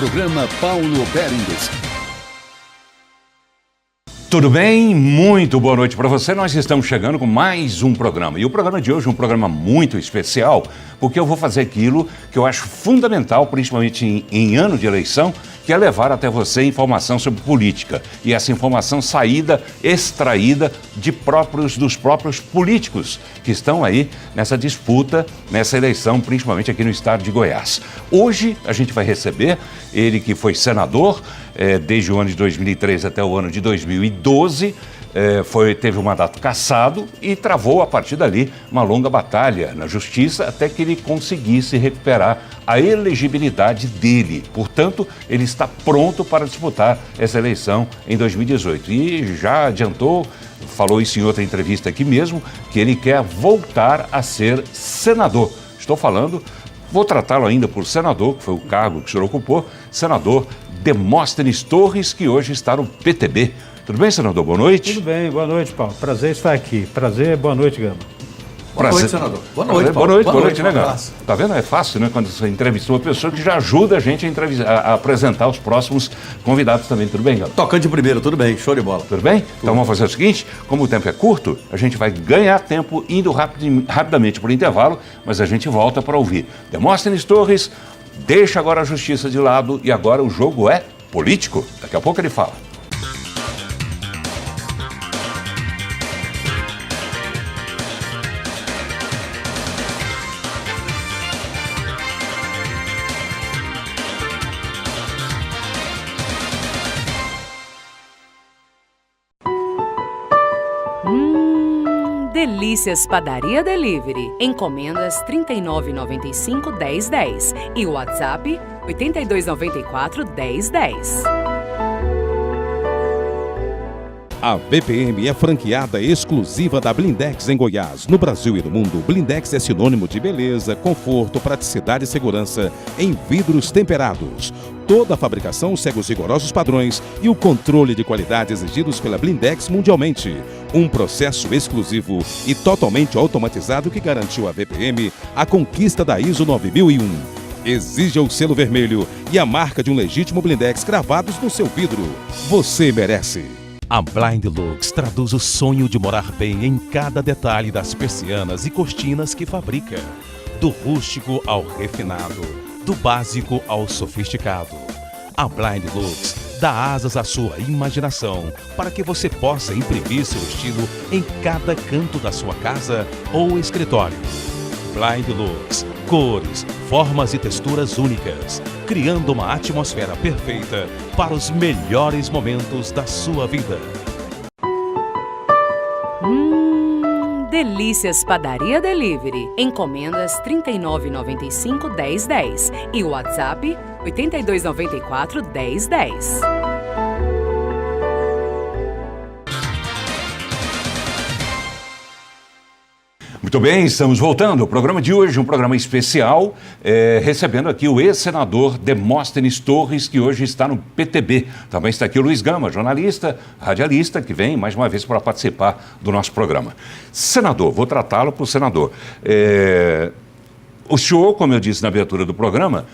Programa Paulo Berengues. Tudo bem? Muito boa noite para você. Nós estamos chegando com mais um programa. E o programa de hoje é um programa muito especial, porque eu vou fazer aquilo que eu acho fundamental, principalmente em ano de eleição, que é levar até você informação sobre política. E essa informação extraída dos próprios políticos que estão aí nessa disputa, nessa eleição, principalmente aqui no estado de Goiás. Hoje a gente vai receber ele que foi senador desde o ano de 2003 até o ano de 2012, teve um mandato cassado e travou a partir dali uma longa batalha na justiça até que ele conseguisse recuperar a elegibilidade dele. Portanto, ele está pronto para disputar essa eleição em 2018 e já adiantou, falou isso em outra entrevista aqui mesmo, que ele quer voltar a ser senador. Vou tratá-lo ainda por senador, que foi o cargo que o senhor ocupou, senador Demóstenes Torres, que hoje está no PTB. Tudo bem, senador? Boa noite. Tudo bem, boa noite, Paulo. Prazer estar aqui. Prazer, boa noite, Gama. Boa noite, senador. Boa noite, Paulo. Boa noite, né, Gama? Tá vendo? É fácil, né? Quando você entrevista uma pessoa que já ajuda a gente a apresentar os próximos convidados também. Tudo bem, Gama? Tocando de primeiro, tudo bem. Show de bola. Tudo bem? Então vamos fazer o seguinte, como o tempo é curto, a gente vai ganhar tempo indo rapidamente por intervalo, mas a gente volta para ouvir Demóstenes Torres. Deixa agora a justiça de lado e agora o jogo é político. Daqui a pouco ele fala. Delícias Padaria Delivery. Encomendas 39,95-1010 e o WhatsApp 8294-1010. A VPM é franqueada exclusiva da Blindex em Goiás. No Brasil e no mundo, Blindex é sinônimo de beleza, conforto, praticidade e segurança em vidros temperados. Toda a fabricação segue os rigorosos padrões e o controle de qualidade exigidos pela Blindex mundialmente. Um processo exclusivo e totalmente automatizado que garantiu à VPM a conquista da ISO 9001. Exija o selo vermelho e a marca de um legítimo Blindex cravados no seu vidro. Você merece. A Blind Lux traduz o sonho de morar bem em cada detalhe das persianas e cortinas que fabrica. Do rústico ao refinado, do básico ao sofisticado. A Blind Lux dá asas à sua imaginação para que você possa imprimir seu estilo em cada canto da sua casa ou escritório. Blind Lux, cores, formas e texturas únicas, criando uma atmosfera perfeita para os melhores momentos da sua vida. Delícias Padaria Delivery. Encomendas 39,95-1010 e o WhatsApp 8294-1010. Muito bem, estamos voltando. O programa de hoje é um programa especial, recebendo aqui o ex-senador Demóstenes Torres, que hoje está no PTB. Também está aqui o Luiz Gama, jornalista, radialista, que vem mais uma vez para participar do nosso programa. Senador, vou tratá-lo por senador. O senhor, como eu disse na abertura do programa,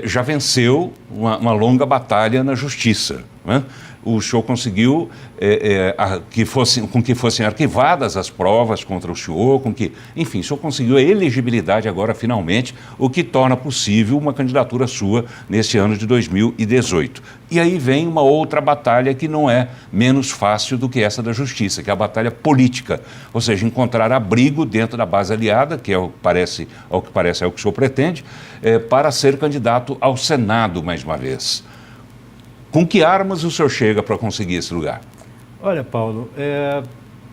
já venceu uma longa batalha na justiça, né? O senhor conseguiu que fossem arquivadas as provas contra o senhor, enfim, o senhor conseguiu a elegibilidade agora, finalmente, o que torna possível uma candidatura sua nesse ano de 2018. E aí vem uma outra batalha que não é menos fácil do que essa da justiça, que é a batalha política, ou seja, encontrar abrigo dentro da base aliada, que ao que parece é o que o senhor pretende, para ser candidato ao Senado mais uma vez. Com que armas o senhor chega para conseguir esse lugar? Olha, Paulo,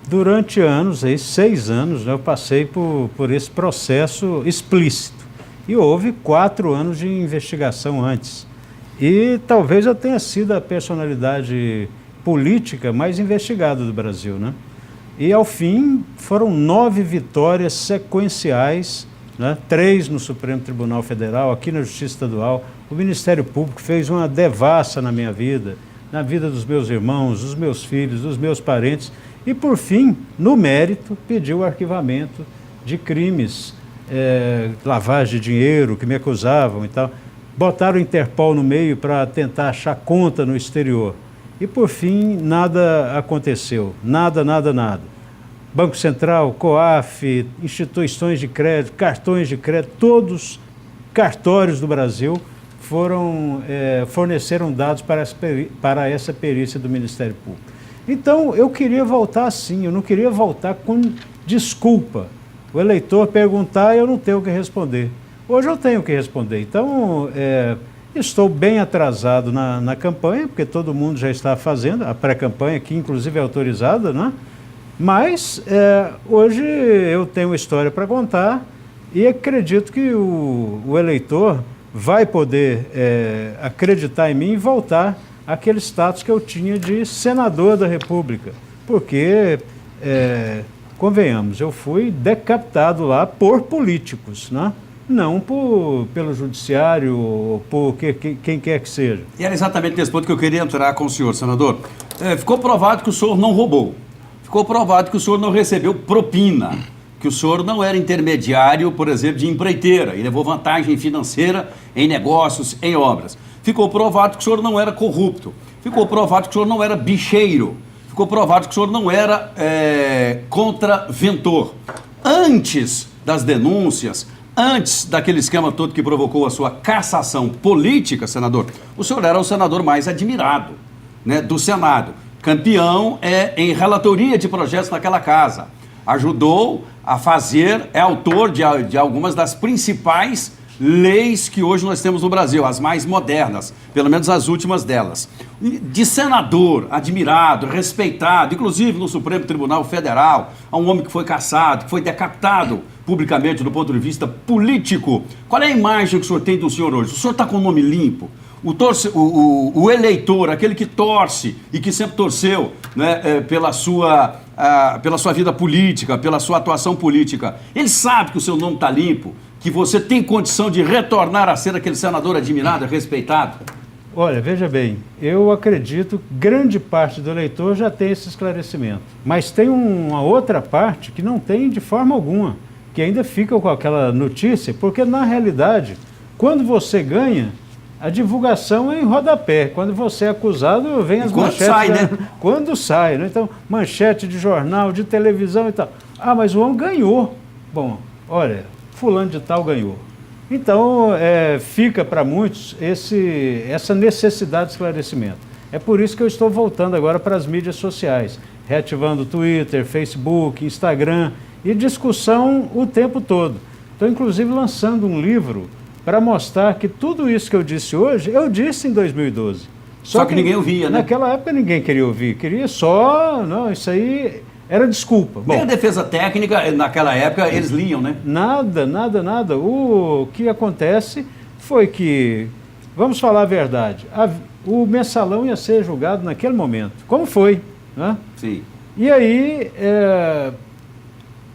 durante anos, 6 anos, né, eu passei por esse processo explícito. E houve 4 anos de investigação antes. E talvez eu tenha sido a personalidade política mais investigada do Brasil, né? E, ao fim, foram 9 vitórias sequenciais, né? 3 no Supremo Tribunal Federal, aqui na Justiça Estadual. O Ministério Público fez uma devassa na minha vida, na vida dos meus irmãos, dos meus filhos, dos meus parentes. E, por fim, no mérito, pediu o arquivamento de crimes, lavagem de dinheiro, que me acusavam e tal. botaram o Interpol no meio para tentar achar conta no exterior. E, por fim, nada aconteceu. Nada. Banco Central, COAF, instituições de crédito, cartões de crédito, todos cartórios do Brasil forneceram dados para essa perícia do Ministério Público. Então, eu queria voltar assim, eu não queria voltar com desculpa. O eleitor perguntar e eu não tenho o que responder. Hoje eu tenho o que responder. Então, estou bem atrasado na campanha, porque todo mundo já está fazendo, a pré-campanha, que inclusive é autorizada, né? Mas hoje eu tenho uma história para contar e acredito que o eleitor vai poder acreditar em mim e voltar àquele status que eu tinha de senador da República. Porque, convenhamos, eu fui decapitado lá por políticos, né? Não pelo judiciário ou por quem quer que seja. E era exatamente nesse ponto que eu queria entrar com o senhor, senador. Ficou provado que o senhor não roubou. Ficou provado que o senhor não recebeu propina, que o senhor não era intermediário, por exemplo, de empreiteira e levou vantagem financeira em negócios, em obras. Ficou provado que o senhor não era corrupto. Ficou provado que o senhor não era bicheiro. Ficou provado que o senhor não era contraventor. Antes das denúncias, antes daquele esquema todo que provocou a sua cassação política, senador, o senhor era o senador mais admirado, né, do Senado. Campeão em relatoria de projetos naquela casa. Ajudou a fazer, é autor de algumas das principais leis que hoje nós temos no Brasil, as mais modernas, pelo menos as últimas delas. De senador, admirado, respeitado, inclusive no Supremo Tribunal Federal, a um homem que foi cassado, que foi decapitado publicamente do ponto de vista político. Qual é a imagem que o senhor tem do senhor hoje? O senhor está com o nome limpo? O eleitor, aquele que torce e que sempre torceu, né, pela sua vida política, pela sua atuação política, ele sabe que o seu nome está limpo, que você tem condição de retornar a ser aquele senador admirado, respeitado? Olha, veja bem, eu acredito que grande parte do eleitor já tem esse esclarecimento, mas tem uma outra parte que não tem de forma alguma, que ainda fica com aquela notícia, porque na realidade, quando você ganha, a divulgação é em rodapé. Quando você é acusado, vem as manchetes. Sai, né? Quando sai, né? Então, manchete de jornal, de televisão e tal. Ah, mas o homem ganhou. Bom, olha, fulano de tal ganhou. Então, fica para muitos essa necessidade de esclarecimento. É por isso que eu estou voltando agora para as mídias sociais, reativando Twitter, Facebook, Instagram, e discussão o tempo todo. Estou, inclusive, lançando um livro para mostrar que tudo isso que eu disse hoje, eu disse em 2012. Só que ninguém ouvia, né? Naquela época ninguém queria ouvir, queria só... Não, isso aí era desculpa. Bom, nem a defesa técnica, naquela época, eles liam, né? Nada. O que acontece foi que, vamos falar a verdade, o mensalão ia ser julgado naquele momento, como foi, né? Sim. E aí,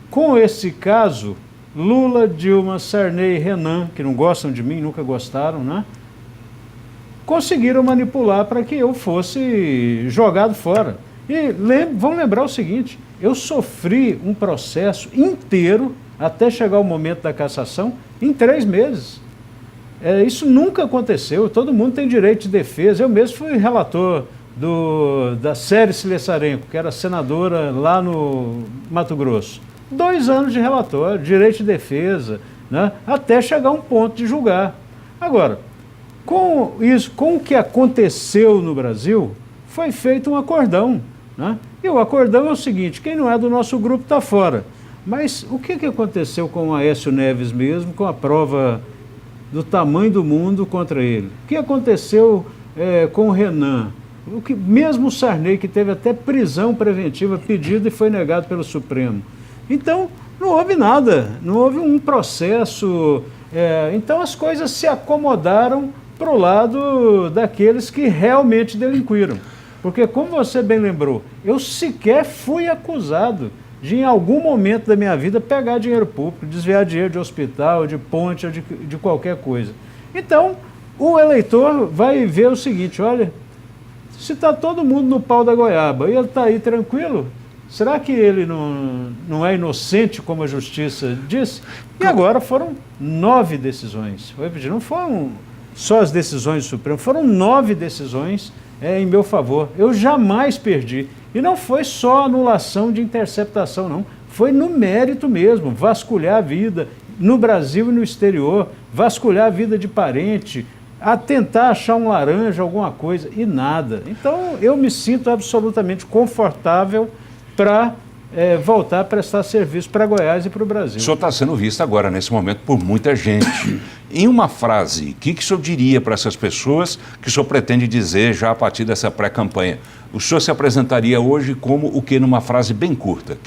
com esse caso... Lula, Dilma, Sarney, Renan, que não gostam de mim, nunca gostaram, né? Conseguiram manipular para que eu fosse jogado fora. E vamos lembrar o seguinte, eu sofri um processo inteiro, até chegar o momento da cassação, em 3 meses. Isso nunca aconteceu, todo mundo tem direito de defesa. Eu mesmo fui relator da Série Silessarenko, que era senadora lá no Mato Grosso. 2 anos de relatório, direito de defesa, né, até chegar a um ponto de julgar. Agora, com o que aconteceu no Brasil, foi feito um acordão, né? E o acordão é o seguinte, quem não é do nosso grupo está fora. Mas o que aconteceu com o Aécio Neves mesmo, com a prova do tamanho do mundo contra ele? O que aconteceu com o Renan? Mesmo o Sarney, que teve até prisão preventiva pedida e foi negado pelo Supremo. Então, não houve nada, não houve um processo. Então, as coisas se acomodaram para o lado daqueles que realmente delinquiram. Porque, como você bem lembrou, eu sequer fui acusado de, em algum momento da minha vida, pegar dinheiro público, desviar dinheiro de hospital, de ponte ou de qualquer coisa. Então, o eleitor vai ver o seguinte, olha, se está todo mundo no pau da goiaba e ele está aí tranquilo, será que ele não é inocente, como a justiça disse? E agora foram 9 decisões. Não foram só as decisões do Supremo, foram 9 decisões em meu favor. Eu jamais perdi. E não foi só anulação de interceptação, não. Foi no mérito mesmo, vasculhar a vida no Brasil e no exterior, vasculhar a vida de parente, a tentar achar um laranja, alguma coisa, e nada. Então, eu me sinto absolutamente confortável para voltar a prestar serviço para Goiás e para o Brasil. O senhor está sendo visto agora, nesse momento, por muita gente. Em uma frase, o que o senhor diria para essas pessoas que o senhor pretende dizer já a partir dessa pré-campanha? O senhor se apresentaria hoje como o que numa frase bem curta,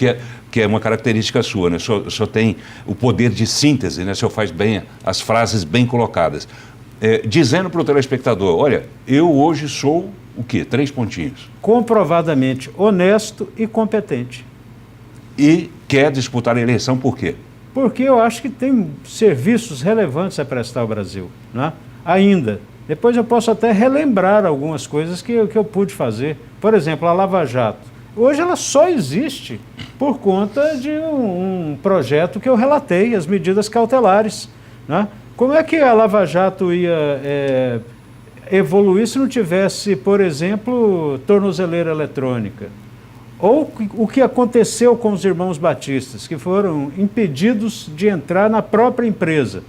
que é uma característica sua, né? O senhor tem o poder de síntese, né? O senhor faz bem as frases bem colocadas. Dizendo para o telespectador, olha, eu hoje sou o quê? 3 pontinhos. Comprovadamente honesto e competente. E quer disputar a eleição por quê? Porque eu acho que tem serviços relevantes a prestar ao Brasil, né? Ainda. Depois eu posso até relembrar algumas coisas que eu pude fazer. Por exemplo, a Lava Jato. Hoje ela só existe por conta de um projeto que eu relatei, as medidas cautelares, né? Como é que a Lava Jato ia evoluir se não tivesse, por exemplo, tornozeleira eletrônica? Ou o que aconteceu com os irmãos batistas, que foram impedidos de entrar na própria empresa.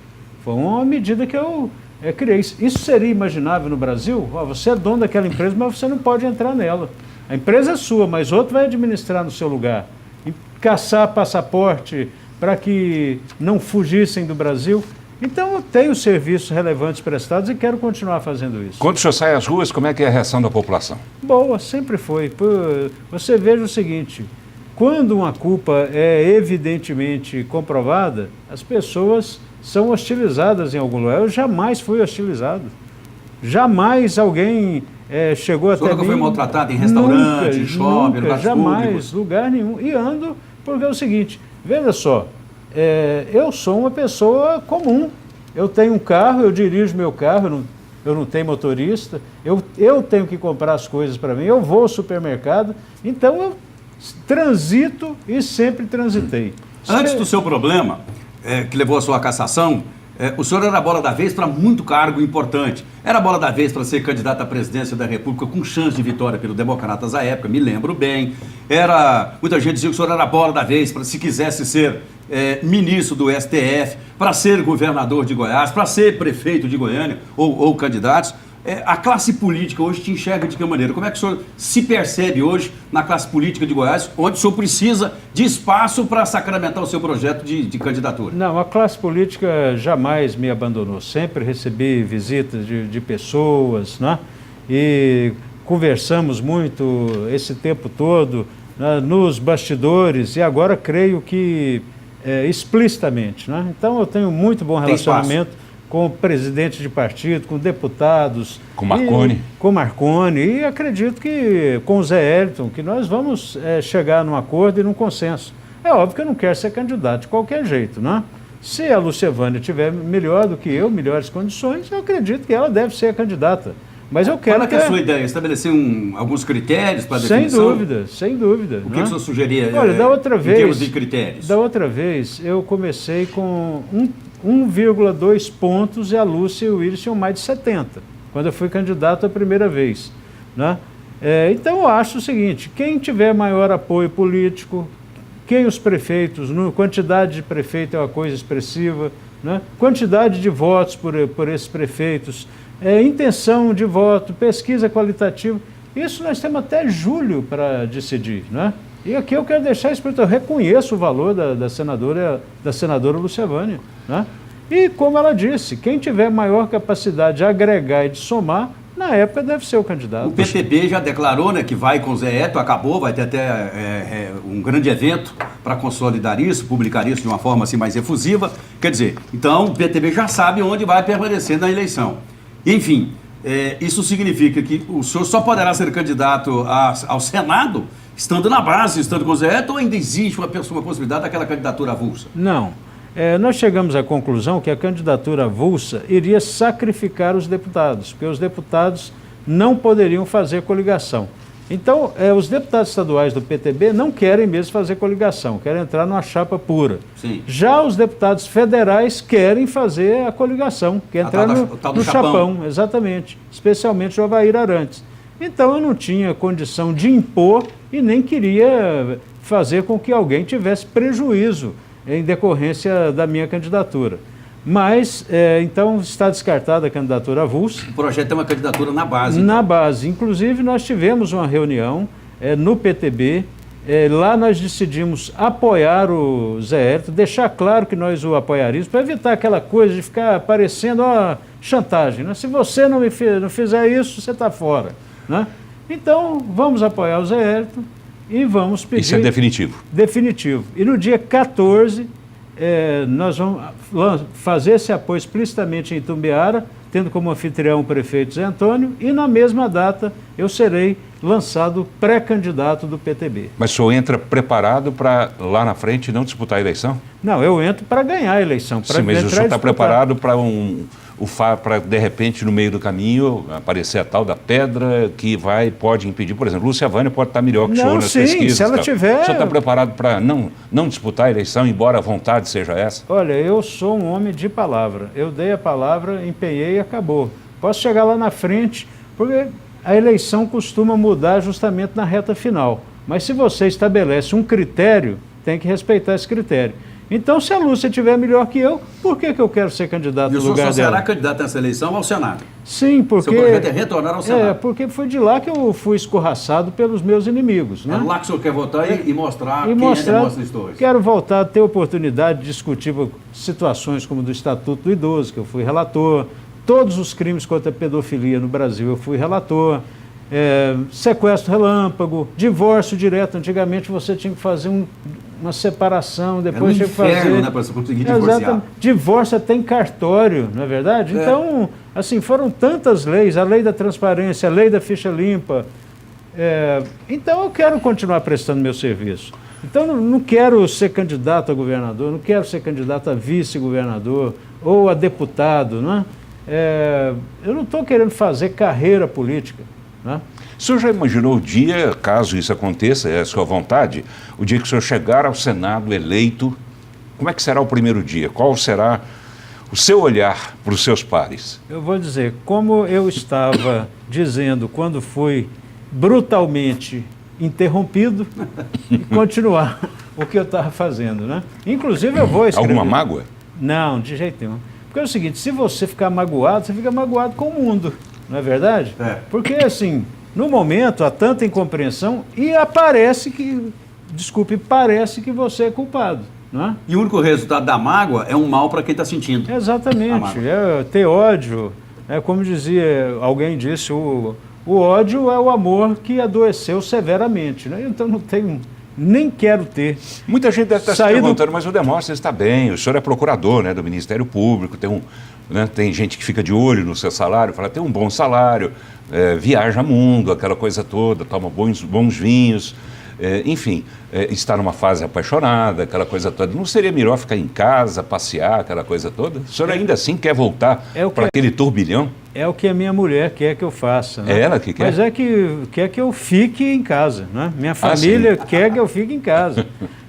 Foi uma medida que eu criei. Isso seria imaginável no Brasil? Você é dono daquela empresa, mas você não pode entrar nela. A empresa é sua, mas outro vai administrar no seu lugar. E caçar passaporte para que não fugissem do Brasil. Então, eu tenho serviços relevantes prestados e quero continuar fazendo isso. Quando o senhor sai às ruas, como é que é a reação da população? Boa, sempre foi. Você veja o seguinte, quando uma culpa é evidentemente comprovada, as pessoas são hostilizadas em algum lugar. Eu jamais fui hostilizado. Jamais alguém chegou até mim... O senhor nunca foi maltratado em restaurante, em shopping, lugares jamais, públicos? Lugar nenhum. E ando porque é o seguinte, veja só, eu sou uma pessoa comum. Eu tenho um carro, eu dirijo meu carro, eu não tenho motorista, eu tenho que comprar as coisas para mim, eu vou ao supermercado, então eu transito e sempre transitei. Antes do seu problema, que levou a sua cassação, o senhor era a bola da vez para muito cargo importante. Era a bola da vez para ser candidato à presidência da República com chance de vitória pelo Democratas à época, me lembro bem. Muita gente dizia que o senhor era a bola da vez para, se quisesse ser ministro do STF, para ser governador de Goiás, para ser prefeito de Goiânia ou candidatos. A classe política hoje te enxerga de que maneira? Como é que o senhor se percebe hoje na classe política de Goiás, onde o senhor precisa de espaço para sacramentar o seu projeto de candidatura? Não, a classe política jamais me abandonou. Sempre recebi visitas de pessoas, né? E conversamos muito esse tempo todo, né, nos bastidores, e agora creio que explicitamente, né? Então eu tenho muito bom relacionamento com o presidente de partido, com deputados. Com Marconi. Com Marconi. E acredito que com o Zé Elton, que nós vamos chegar num acordo e num consenso. É óbvio que eu não quero ser candidato de qualquer jeito, né? Se a Lucevânia tiver melhor do que eu, melhores condições, eu acredito que ela deve ser a candidata. Mas eu quero... Qual é que é a sua ideia? Estabelecer alguns critérios para a definição? Sem dúvida, sem dúvida. O que o senhor sugeria? Olha, da outra vez, em termos de critérios? Da outra vez, eu comecei com 1,2 pontos e a Lúcia e o Willis tinham mais de 70, quando eu fui candidato a primeira vez, né? Então eu acho o seguinte, quem tiver maior apoio político, quem os prefeitos, quantidade de prefeito é uma coisa expressiva, né? Quantidade de votos por esses prefeitos, intenção de voto, pesquisa qualitativa, isso nós temos até julho para decidir, né? E aqui eu quero deixar isso, eu reconheço o valor da senadora Lucevânia, né? E como ela disse, quem tiver maior capacidade de agregar e de somar, na época deve ser o candidato. O PTB já declarou, né, que vai com o Zé Elton, acabou, vai ter até um grande evento para consolidar isso, publicar isso de uma forma assim mais efusiva. Quer dizer, então o PTB já sabe onde vai permanecer na eleição. Enfim, isso significa que o senhor só poderá ser candidato ao Senado estando na base, estando com o Zé Elton, ou ainda existe uma possibilidade daquela candidatura avulsa? Não. Nós chegamos à conclusão que a candidatura avulsa iria sacrificar os deputados, porque os deputados não poderiam fazer coligação. Então, os deputados estaduais do PTB não querem mesmo fazer coligação, querem entrar numa chapa pura. Sim. Já os deputados federais querem fazer a coligação, querem entrar no chapão, exatamente, especialmente o Avair Arantes. Então, eu não tinha condição de impor e nem queria fazer com que alguém tivesse prejuízo em decorrência da minha candidatura. Mas, então, está descartada a candidatura avulsa. O projeto tem uma candidatura na base. Na então. base. Inclusive, nós tivemos uma reunião no PTB. Lá nós decidimos apoiar o Zé Hélito, deixar claro que nós o apoiaríamos, para evitar aquela coisa de ficar parecendo chantagem. Né? Se você não fizer isso, você está fora. Né? Então, vamos apoiar o Zé Hélito e vamos pedir... Isso é definitivo? Definitivo. E no dia 14... nós vamos fazer esse apoio explicitamente em Itumbiara, tendo como anfitrião o prefeito Zé Antônio, e na mesma data eu serei lançado pré-candidato do PTB. Mas o senhor entra preparado para lá na frente não disputar a eleição? Não, eu entro para ganhar a eleição. Sim, mas o senhor está preparado para para de repente no meio do caminho aparecer a tal da pedra que pode impedir, por exemplo, Lúcia Vânia pode estar melhor que o senhor nas pesquisas. Se ela tiver... O senhor está preparado para não disputar a eleição, embora a vontade seja essa? Olha, eu sou um homem de palavra. Eu dei a palavra, empenhei e acabou. Posso chegar lá na frente, porque a eleição costuma mudar justamente na reta final. Mas se você estabelece um critério, tem que respeitar esse critério. Então, se a Lúcia estiver melhor que eu, por que eu quero ser candidato no lugar dela? E o senhor só será candidato nessa eleição ao Senado? Sim, porque... Seu projeto é retornar ao Senado? Porque foi de lá que eu fui escorraçado pelos meus inimigos. Né? É lá que o senhor quer votar e mostrar quem é Demóstenes Torres. Quero voltar a ter oportunidade de discutir situações como do Estatuto do Idoso, que eu fui relator, todos os crimes contra a pedofilia no Brasil eu fui relator, sequestro relâmpago, divórcio direto. Antigamente você tinha que fazer uma separação, depois tinha que fazer... né, para você conseguir divorciar. Exatamente. Divórcio até em cartório, não é verdade? Então, assim, foram tantas leis, a lei da transparência, a lei da ficha limpa. Então, eu quero continuar prestando meu serviço. Então, não quero ser candidato a governador, não quero ser candidato a vice-governador ou a deputado, né? Eu não estou querendo fazer carreira política, né? O senhor já imaginou o dia, caso isso aconteça, é a sua vontade, o dia que o senhor chegar ao Senado eleito, como é que será o primeiro dia? Qual será o seu olhar para os seus pares? Eu vou dizer, como eu estava dizendo quando fui brutalmente interrompido, e continuar o que eu estava fazendo, né? Inclusive eu vou escrever... Alguma mágoa? Não, de jeito nenhum. Porque é o seguinte, se você ficar magoado, você fica magoado com o mundo, não é verdade? Porque assim... No momento, há tanta incompreensão e parece que você é culpado. Não é? E o único resultado da mágoa é um mal para quem está sentindo. Exatamente. Ter ódio, como alguém disse, o ódio é o amor que adoeceu severamente. Né? Então nem quero ter. Muita gente deve estar se perguntando, mas o Demóstenes está bem, o senhor é procurador, né, do Ministério Público, tem gente que fica de olho no seu salário, fala, tem um bom salário, viaja mundo, aquela coisa toda, toma bons vinhos, enfim, está numa fase apaixonada, aquela coisa toda. Não seria melhor ficar em casa, passear, aquela coisa toda? O senhor ainda assim quer voltar para aquele turbilhão? É o que a minha mulher quer que eu faça. Né? É ela que quer? Mas quer que eu fique em casa. Né? Minha família quer que eu fique em casa.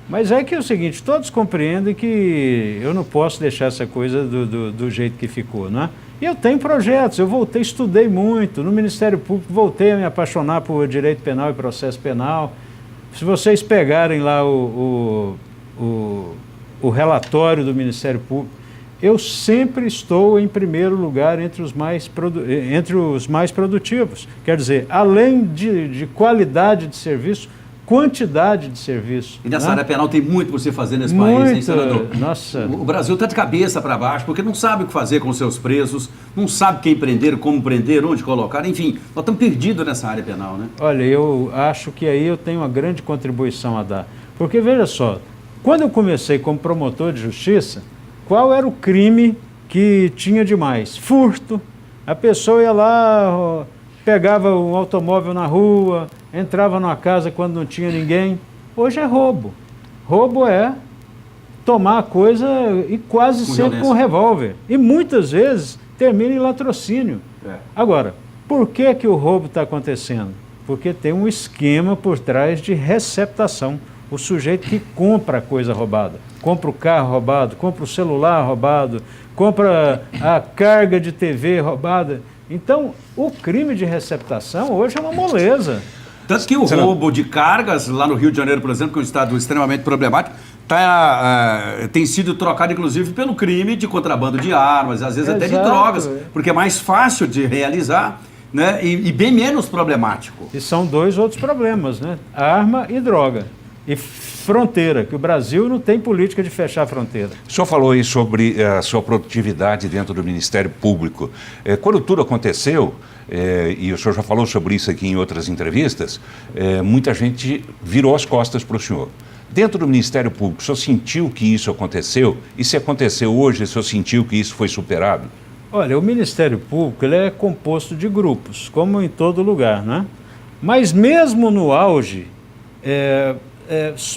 Mas é que é o seguinte, todos compreendem que eu não posso deixar essa coisa do jeito que ficou, né? E eu tenho projetos, estudei muito, no Ministério Público voltei a me apaixonar por direito penal e processo penal. Se vocês pegarem lá o relatório do Ministério Público, eu sempre estou em primeiro lugar entre os mais produtivos. Quer dizer, além de qualidade de serviço, quantidade de serviço. E nessa área penal tem muito para você fazer nesse país, hein, senador? Nossa. O Brasil está de cabeça para baixo, porque não sabe o que fazer com os seus presos, não sabe quem prender, como prender, onde colocar, enfim, nós estamos perdidos nessa área penal, né? Olha, eu acho que aí eu tenho uma grande contribuição a dar. Porque, veja só, quando eu comecei como promotor de justiça, qual era o crime que tinha demais? Furto. A pessoa ia lá, pegava um automóvel na rua, entrava numa casa quando não tinha ninguém. Hoje é roubo. Roubo é tomar a coisa e quase sempre com um revólver. E muitas vezes termina em latrocínio. Agora, por que o roubo está acontecendo? porque tem um esquema por trás de receptação. O sujeito que compra a coisa roubada, compra o carro roubado, compra o celular roubado, compra a carga de TV roubada. Então, o crime de receptação hoje é uma moleza. Tanto que o roubo de cargas lá no Rio de Janeiro, por exemplo, que é um estado extremamente problemático, tem sido trocado, inclusive, pelo crime de contrabando de armas, às vezes até de drogas, porque é mais fácil de realizar, né, e bem menos problemático. E são dois outros problemas, né? Arma e droga. E fronteira, que o Brasil não tem política de fechar a fronteira. O senhor falou aí sobre a sua produtividade dentro do Ministério Público. Quando tudo aconteceu, e o senhor já falou sobre isso aqui em outras entrevistas, muita gente virou as costas para o senhor. Dentro do Ministério Público, o senhor sentiu que isso aconteceu? E se aconteceu hoje, o senhor sentiu que isso foi superado? Olha, o Ministério Público ele é composto de grupos, como em todo lugar, né? Mas mesmo no auge,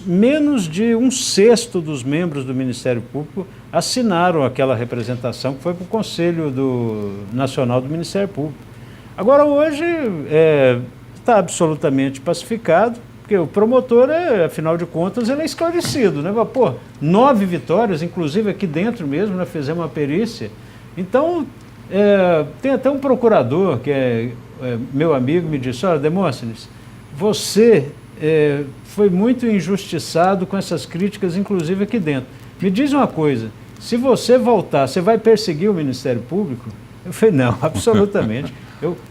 menos de 1/6 dos membros do Ministério Público assinaram aquela representação que foi para o Conselho Nacional do Ministério Público. Agora, hoje, está absolutamente pacificado, porque o promotor, afinal de contas, ele é esclarecido, né? Pô, 9 vitórias, inclusive aqui dentro mesmo, nós fizemos uma perícia. Então, tem até um procurador, que é meu amigo, me disse, olha, Demóstenes, você foi muito injustiçado com essas críticas, inclusive aqui dentro. Me diz uma coisa, se você voltar, você vai perseguir o Ministério Público? Eu falei, não, absolutamente.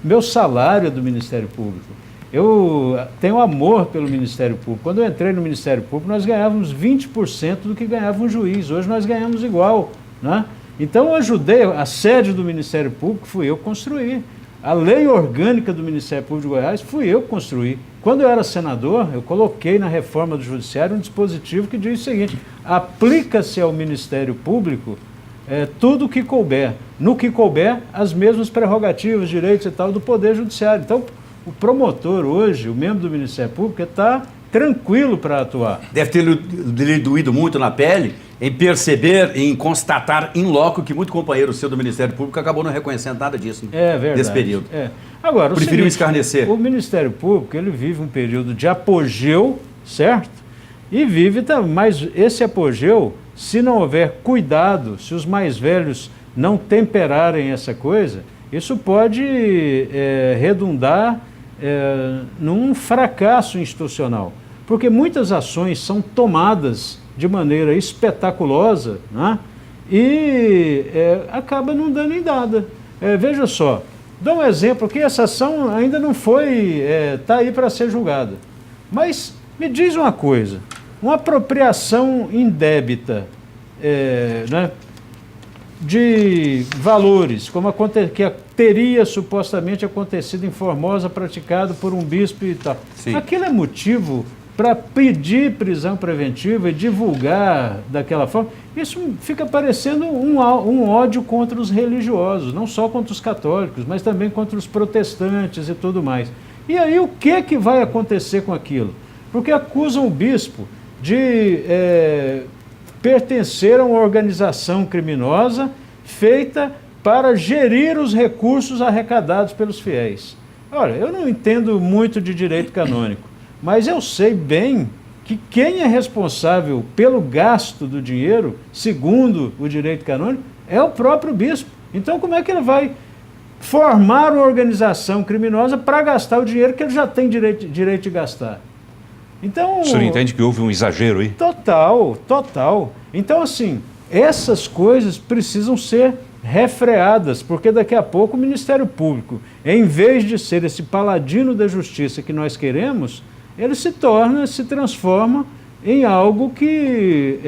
Meu salário é do Ministério Público. Eu tenho amor pelo Ministério Público. Quando eu entrei no Ministério Público, nós ganhávamos 20% do que ganhava um juiz. Hoje nós ganhamos igual, né? Então eu ajudei, a sede do Ministério Público fui eu que construí. A lei orgânica do Ministério Público de Goiás fui eu que construí. Quando eu era senador, eu coloquei na reforma do Judiciário um dispositivo que diz o seguinte, aplica-se ao Ministério Público tudo o que couber. No que couber, as mesmas prerrogativas, direitos e tal do Poder Judiciário. Então, o promotor hoje, o membro do Ministério Público, está tranquilo para atuar. Deve ter lhe doído muito na pele em perceber, em constatar in loco que muito companheiro seu do Ministério Público acabou não reconhecendo nada disso, né? É verdade. Nesse período. Agora, preferiu escarnecer. O Ministério Público, ele vive um período de apogeu, certo? E vive, mas esse apogeu, se não houver cuidado, se os mais velhos não temperarem essa coisa, isso pode redundar num fracasso institucional. Porque muitas ações são tomadas de maneira espetaculosa, né? E acaba não dando em nada. Veja só, dou um exemplo que essa ação ainda não foi, está aí para ser julgada. Mas me diz uma coisa, uma apropriação indébita, né, de valores, como que teria supostamente acontecido em Formosa, praticado por um bispo e tal. Sim. Aquilo é motivo para pedir prisão preventiva e divulgar daquela forma. Isso fica parecendo um ódio contra os religiosos, não só contra os católicos, mas também contra os protestantes e tudo mais. E aí o que vai acontecer com aquilo? Porque acusam o bispo de pertencer a uma organização criminosa feita para gerir os recursos arrecadados pelos fiéis. Olha, eu não entendo muito de direito canônico, mas eu sei bem que quem é responsável pelo gasto do dinheiro, segundo o direito canônico, é o próprio bispo. Então, como é que ele vai formar uma organização criminosa para gastar o dinheiro que ele já tem direito de gastar? Então, o senhor entende que houve um exagero aí? Total, total. Então, assim, essas coisas precisam ser refreadas, porque daqui a pouco o Ministério Público, em vez de ser esse paladino da justiça que nós queremos, ele se transforma em algo que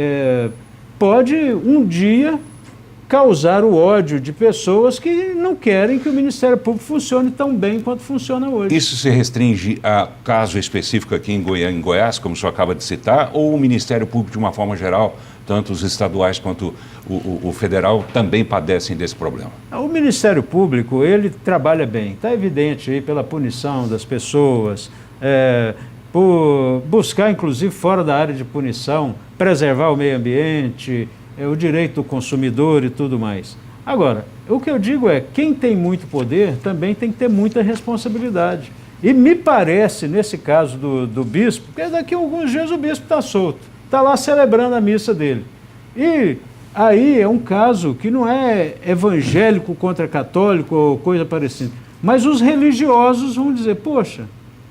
pode um dia causar o ódio de pessoas que não querem que o Ministério Público funcione tão bem quanto funciona hoje. Isso se restringe a caso específico aqui em Goiás, como o senhor acaba de citar, ou o Ministério Público de uma forma geral, tanto os estaduais quanto o federal, também padecem desse problema? O Ministério Público, ele trabalha bem, está evidente aí pela punição das pessoas, por buscar, inclusive, fora da área de punição, preservar o meio ambiente, o direito do consumidor e tudo mais. Agora, o que eu digo é, quem tem muito poder também tem que ter muita responsabilidade. E me parece, nesse caso do bispo, que daqui a alguns dias o bispo está solto, está lá celebrando a missa dele. E aí é um caso que não é evangélico contra católico ou coisa parecida, mas os religiosos vão dizer, poxa,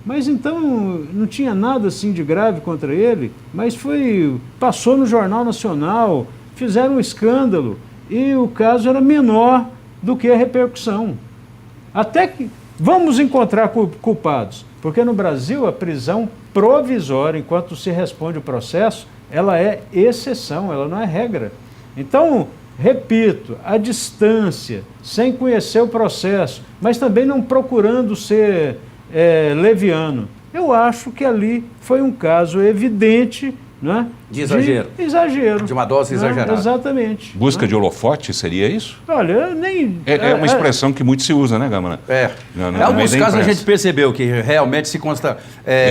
mas então não tinha nada assim de grave contra ele, mas passou no Jornal Nacional, fizeram um escândalo e o caso era menor do que a repercussão. Até que vamos encontrar culpados, porque no Brasil a prisão provisória, enquanto se responde o processo, ela é exceção, ela não é regra. Então, repito, à distância, sem conhecer o processo, mas também não procurando ser leviano. Eu acho que ali foi um caso evidente, né, de exagero. Exagero. De uma dose exagerada. Exatamente. Busca de holofote, seria isso? Olha, eu nem... É uma expressão que muito se usa, né, Gama? Em alguns casos a gente percebeu que realmente se consta...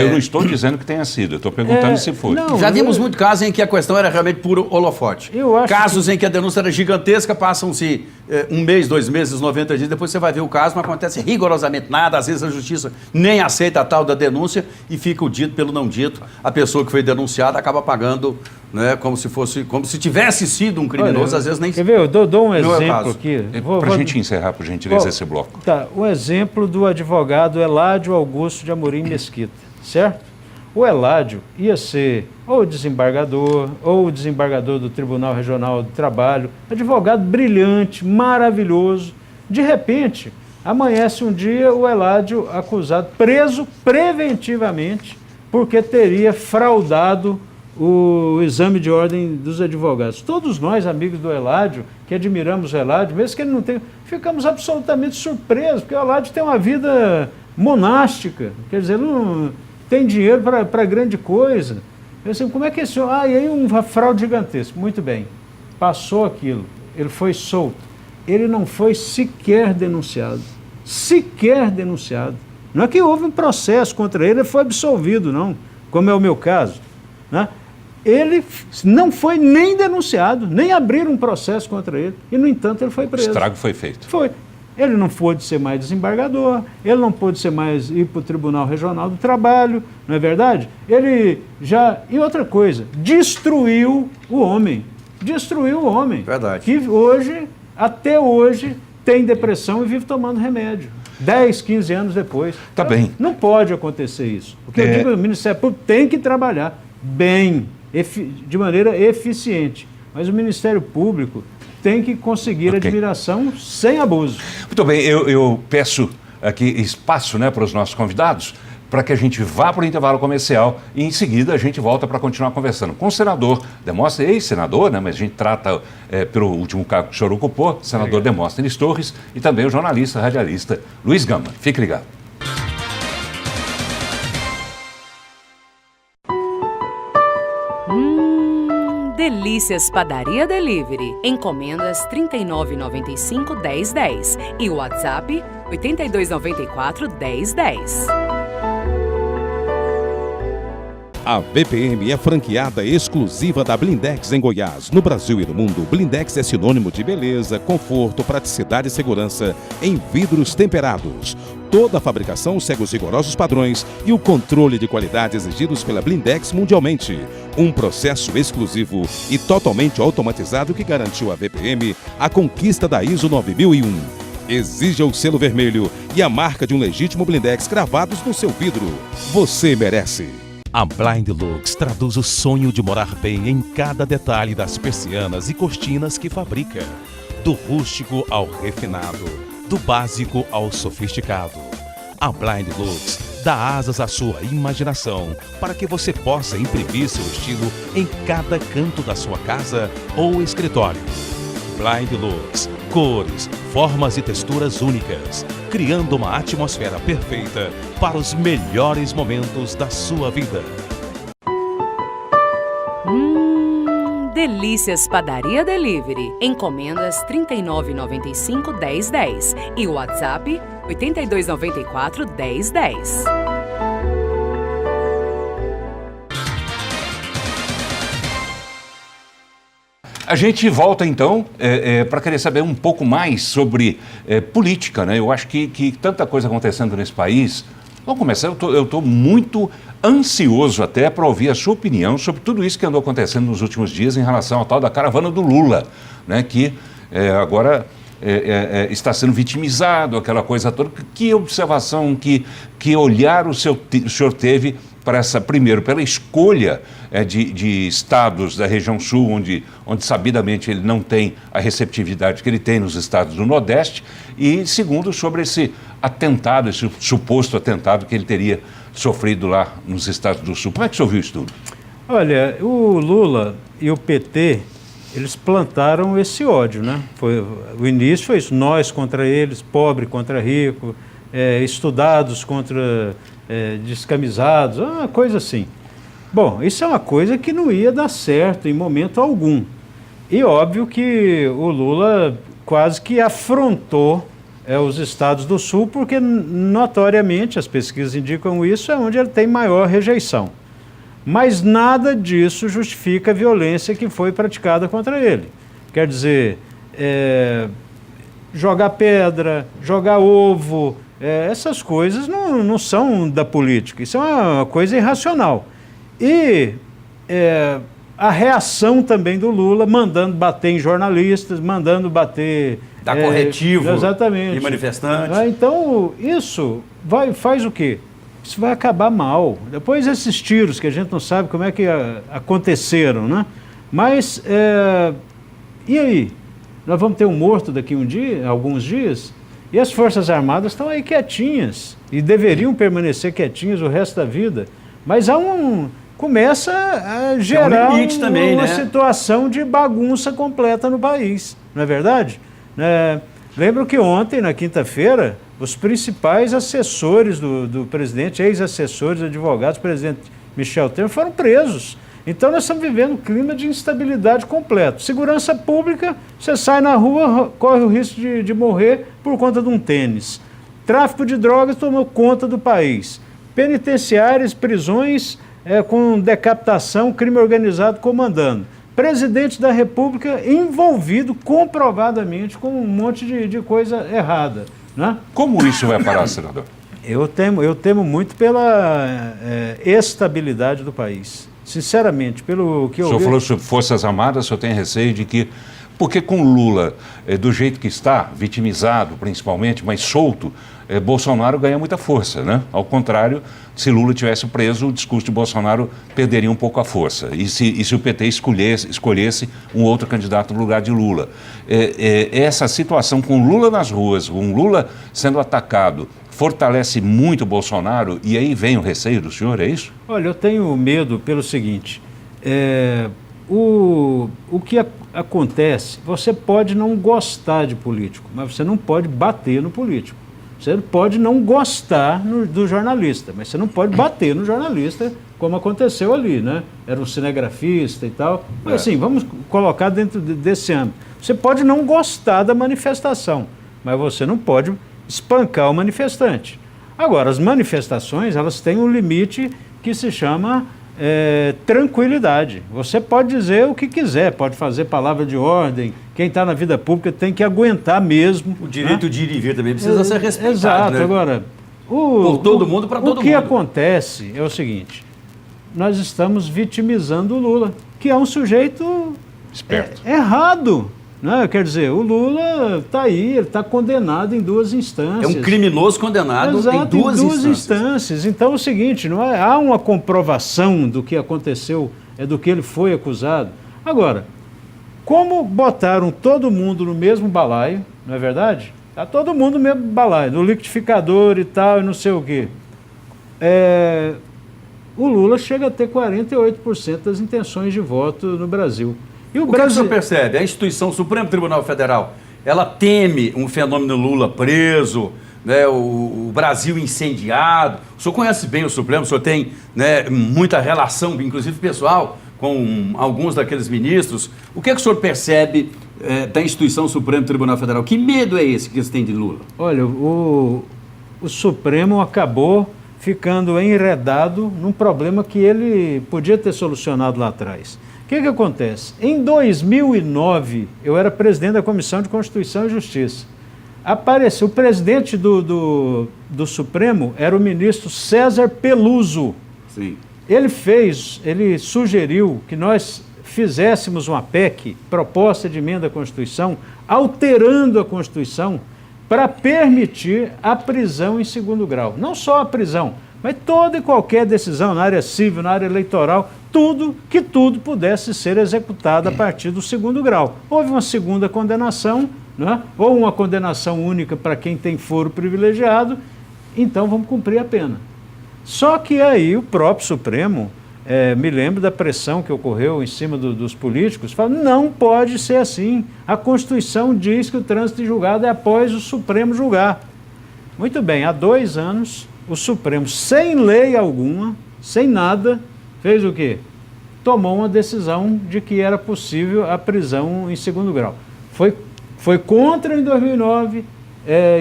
Eu não estou dizendo que tenha sido, eu estou perguntando se foi. Não, Já vimos muitos casos em que a questão era realmente puro holofote. Casos em que a denúncia era gigantesca, passam-se 1 mês, 2 meses, 90 dias, depois você vai ver o caso, não acontece rigorosamente nada, às vezes a justiça nem aceita a tal da denúncia e fica o dito pelo não dito. A pessoa que foi denunciada acaba pagando, né, como se tivesse sido um criminoso. Olha, às vezes nem... Quer ver? Eu dou um exemplo aqui. Para a gente encerrar, por gentileza, esse bloco. Tá, um exemplo do advogado Eládio Augusto de Amorim Mesquita, certo? O Eládio ia ser ou o desembargador do Tribunal Regional do Trabalho, advogado brilhante, maravilhoso. De repente, amanhece um dia o Eládio acusado, preso preventivamente, porque teria fraudado o exame de ordem dos advogados. Todos nós, amigos do Eládio, que admiramos o Eládio, mesmo que ele não tenha, ficamos absolutamente surpresos, porque o Eládio tem uma vida monástica, quer dizer, não tem dinheiro para grande coisa. Eu assim, como é que esse senhor... e aí uma fraude gigantesca. Muito bem, passou aquilo, ele foi solto. Ele não foi sequer denunciado. Sequer denunciado. Não é que houve um processo contra ele foi absolvido, não, como é o meu caso, né? Ele não foi nem denunciado, nem abriram um processo contra ele, e, no entanto, ele foi preso. O estrago foi feito. Foi. Ele não pôde ser mais desembargador, ele não pôde ser mais ir para o Tribunal Regional do Trabalho, não é verdade? Ele já... E outra coisa, destruiu o homem. Destruiu o homem. Verdade. Que hoje, até hoje, tem depressão e vive tomando remédio. 10, 15 anos depois. Tá bem. Não pode acontecer isso. O que eu digo, o Ministério Público tem que trabalhar bem, de maneira eficiente. Mas o Ministério Público tem que conseguir admiração sem abuso. Muito bem, eu peço aqui espaço, né, para os nossos convidados, para que a gente vá para o intervalo comercial e em seguida a gente volta para continuar conversando com o senador Demóstenes, ex-senador, né, mas a gente trata pelo último cargo que o senhor ocupou, senador Demóstenes Torres, e também o jornalista, radialista Luiz Gama. Fique ligado. Delícias Padaria Delivery. Encomendas R$ 39,95 1010 e o WhatsApp 8294 1010. A VPM é franqueada exclusiva da Blindex em Goiás. No Brasil e no mundo, Blindex é sinônimo de beleza, conforto, praticidade e segurança em vidros temperados. Toda a fabricação segue os rigorosos padrões e o controle de qualidade exigidos pela Blindex mundialmente. Um processo exclusivo e totalmente automatizado que garantiu à VPM a conquista da ISO 9001. Exija o selo vermelho e a marca de um legítimo Blindex cravados no seu vidro. Você merece. A Blind Lux traduz o sonho de morar bem em cada detalhe das persianas e cortinas que fabrica. Do rústico ao refinado, do básico ao sofisticado. A Blind Lux dá asas à sua imaginação para que você possa imprimir seu estilo em cada canto da sua casa ou escritório. Blind Lux, cores, formas e texturas únicas, criando uma atmosfera perfeita para os melhores momentos da sua vida. Delícias Padaria Delivery. Encomendas R$ 39,95 1010 e o WhatsApp 8294 1010. A gente volta então para querer saber um pouco mais sobre política, né? Eu acho que tanta coisa acontecendo nesse país, Vamos começar. Eu estou muito ansioso até para ouvir a sua opinião sobre tudo isso que andou acontecendo nos últimos dias em relação ao tal da caravana do Lula, né, que agora está sendo vitimizado, aquela coisa toda. Que observação, que olhar o senhor teve para primeiro, pela escolha de estados da região sul, onde sabidamente ele não tem a receptividade que ele tem nos estados do Nordeste, e segundo, sobre esse atentado, esse suposto atentado que ele teria sofrido lá nos estados do sul. Como é que o senhor viu isso tudo? Olha, o Lula e o PT, eles plantaram esse ódio, né? O início foi isso, nós contra eles, pobre contra rico, estudados contra descamisados, uma coisa assim. Bom, isso é uma coisa que não ia dar certo em momento algum. E óbvio que o Lula quase que afrontou os estados do Sul, porque notoriamente, as pesquisas indicam isso, é onde ele tem maior rejeição. Mas nada disso justifica a violência que foi praticada contra ele. Quer dizer, jogar pedra, jogar ovo, essas coisas não são da política, isso é uma coisa irracional. E a reação também do Lula, mandando bater em jornalistas, mandando bater... Dar corretivo exatamente. Em manifestantes. Então, isso faz o quê? Isso vai acabar mal. Depois esses tiros, que a gente não sabe como é que aconteceram, né? Mas, e aí? Nós vamos ter um morto daqui alguns dias? E as Forças Armadas estão aí quietinhas, e deveriam permanecer quietinhas o resto da vida. Mas começa a gerar uma situação de bagunça completa no país, não é verdade? Lembro que ontem, na quinta-feira, os principais assessores do presidente, ex-assessores, advogados, presidente Michel Temer, foram presos. Então nós estamos vivendo um clima de instabilidade completo. Segurança pública, você sai na rua, corre o risco de morrer por conta de um tênis. Tráfico de drogas tomou conta do país. Penitenciárias, prisões com decapitação, crime organizado comandando. Presidente da República envolvido comprovadamente com um monte de coisa errada, né? Como isso vai parar, senador? Eu temo muito pela estabilidade do país. Sinceramente, pelo que eu vejo... O senhor falou sobre Forças Armadas, o senhor tem receio de que... Porque com Lula, do jeito que está, vitimizado principalmente, mas solto, Bolsonaro ganha muita força, né? Ao contrário, se Lula tivesse preso, o discurso de Bolsonaro perderia um pouco a força. E se o PT escolhesse um outro candidato no lugar de Lula. Essa situação com Lula nas ruas, com Lula sendo atacado, fortalece muito o Bolsonaro, e aí vem o receio do senhor, é isso? Olha, eu tenho medo pelo seguinte, o que acontece, você pode não gostar de político, mas você não pode bater no político. Você pode não gostar do jornalista, mas você não pode bater no jornalista, como aconteceu ali, né? Era um cinegrafista e tal. Mas assim, vamos colocar dentro desse âmbito. Você pode não gostar da manifestação, mas você não pode espancar o manifestante. Agora, as manifestações, elas têm um limite que se chama tranquilidade. Você pode dizer o que quiser, pode fazer palavra de ordem. Quem está na vida pública tem que aguentar mesmo. O direito de ir e vir também precisa ser respeitado. Exato. Né? Por todo mundo, para todo mundo. O que acontece é o seguinte, nós estamos vitimizando o Lula, que é um sujeito errado. Né? Quer dizer, o Lula está aí, ele está condenado em 2 instâncias. É um criminoso condenado em duas instâncias. Então é o seguinte, há uma comprovação do que aconteceu, do que ele foi acusado. Agora, como botaram todo mundo no mesmo balaio, não é verdade? Está todo mundo no mesmo balaio, no liquidificador e tal, e não sei o quê. O Lula chega a ter 48% das intenções de voto no Brasil. E o que o senhor percebe? A instituição Supremo Tribunal Federal, ela teme um fenômeno Lula preso, né, o Brasil incendiado. O senhor conhece bem o Supremo, o senhor tem, né, muita relação, inclusive pessoal, com alguns daqueles ministros. O que o senhor percebe da instituição Supremo Tribunal Federal? Que medo é esse que eles têm de Lula? Olha, o Supremo acabou ficando enredado num problema que ele podia ter solucionado lá atrás. O que acontece? Em 2009, eu era presidente da Comissão de Constituição e Justiça. apareceu, o presidente do Supremo era o ministro César Peluso. Sim. Ele sugeriu que nós fizéssemos uma PEC, proposta de emenda à Constituição, alterando a Constituição para permitir a prisão em segundo grau. Não só a prisão, mas toda e qualquer decisão na área civil, na área eleitoral, tudo pudesse ser executado a partir do segundo grau. Houve uma segunda condenação, né? Ou uma condenação única para quem tem foro privilegiado, então vamos cumprir a pena. Só que aí o próprio Supremo, me lembro da pressão que ocorreu em cima dos políticos, fala, não pode ser assim. A Constituição diz que o trânsito de julgado é após o Supremo julgar. Muito bem, há 2 anos, o Supremo, sem lei alguma, sem nada, fez o quê? Tomou uma decisão de que era possível a prisão em segundo grau. Foi contra em 2009,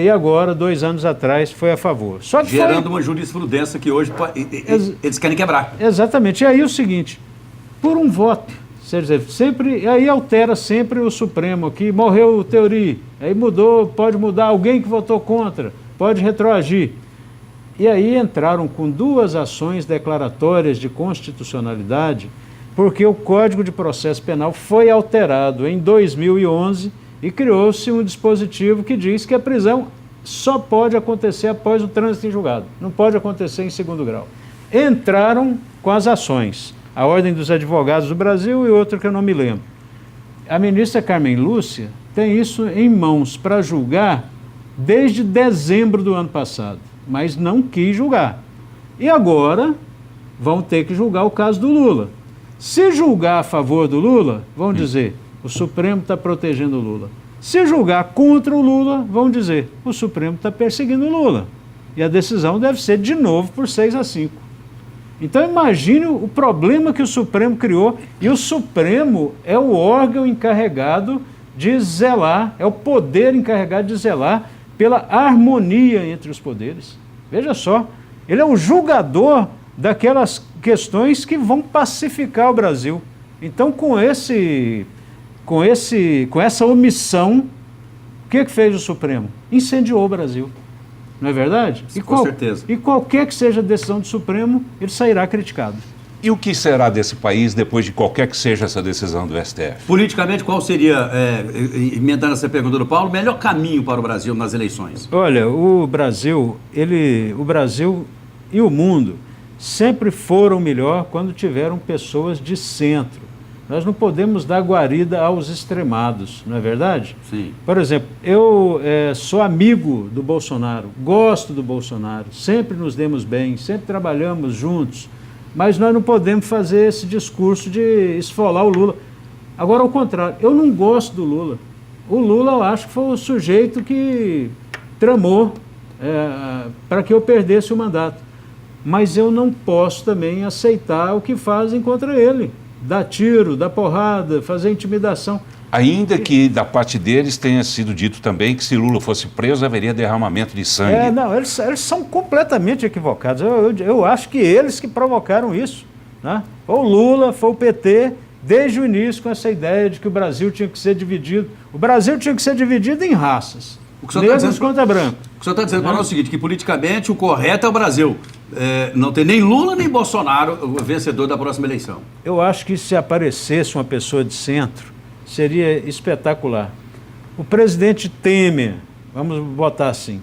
e agora, 2 anos atrás, foi a favor. Só que gerando uma jurisprudência que hoje eles querem quebrar. Exatamente. E aí o seguinte, por um voto, aí altera sempre o Supremo aqui, morreu o Teori, aí mudou, pode mudar, alguém que votou contra, pode retroagir. E aí entraram com 2 ações declaratórias de constitucionalidade, porque o Código de Processo Penal foi alterado em 2011 e criou-se um dispositivo que diz que a prisão só pode acontecer após o trânsito em julgado, não pode acontecer em segundo grau. Entraram com as ações, a Ordem dos Advogados do Brasil e outra que eu não me lembro. A ministra Carmen Lúcia tem isso em mãos para julgar desde dezembro do ano passado, mas não quis julgar. E agora vão ter que julgar o caso do Lula. Se julgar a favor do Lula, vão dizer, o Supremo está protegendo o Lula. Se julgar contra o Lula, vão dizer, o Supremo está perseguindo o Lula. E a decisão deve ser de novo por 6-5. Então imagine o problema que o Supremo criou, e o Supremo é o órgão encarregado de zelar, é o poder encarregado de zelar pela harmonia entre os poderes. Veja só, ele é o julgador daquelas questões que vão pacificar o Brasil. Então, com essa omissão, o que fez o Supremo? Incendiou o Brasil. Não é verdade? Com certeza. E qualquer que seja a decisão do Supremo, ele sairá criticado. E o que será desse país depois de qualquer que seja essa decisão do STF? Politicamente, qual seria, emendando essa pergunta do Paulo, o melhor caminho para o Brasil nas eleições? Olha, o Brasil e o mundo sempre foram melhor quando tiveram pessoas de centro. Nós não podemos dar guarida aos extremados, não é verdade? Sim. Por exemplo, eu sou amigo do Bolsonaro, gosto do Bolsonaro, sempre nos demos bem, sempre trabalhamos juntos, mas nós não podemos fazer esse discurso de esfolar o Lula. Agora, ao contrário, eu não gosto do Lula. O Lula, eu acho que foi o sujeito que tramou para que eu perdesse o mandato. Mas eu não posso também aceitar o que fazem contra ele. Dar tiro, dar porrada, fazer intimidação. Ainda que da parte deles tenha sido dito também que se Lula fosse preso haveria derramamento de sangue. Não, eles são completamente equivocados. Eu acho que eles que provocaram isso, né? Foi o Lula, foi o PT, desde o início com essa ideia de que o Brasil tinha que ser dividido. O Brasil tinha que ser dividido em raças. Negros contra brancos. O que o senhor está dizendo para nós é o seguinte, que politicamente o correto é o Brasil. Não ter nem Lula nem Bolsonaro o vencedor da próxima eleição. Eu acho que se aparecesse uma pessoa de centro, seria espetacular. O presidente Temer, vamos botar assim,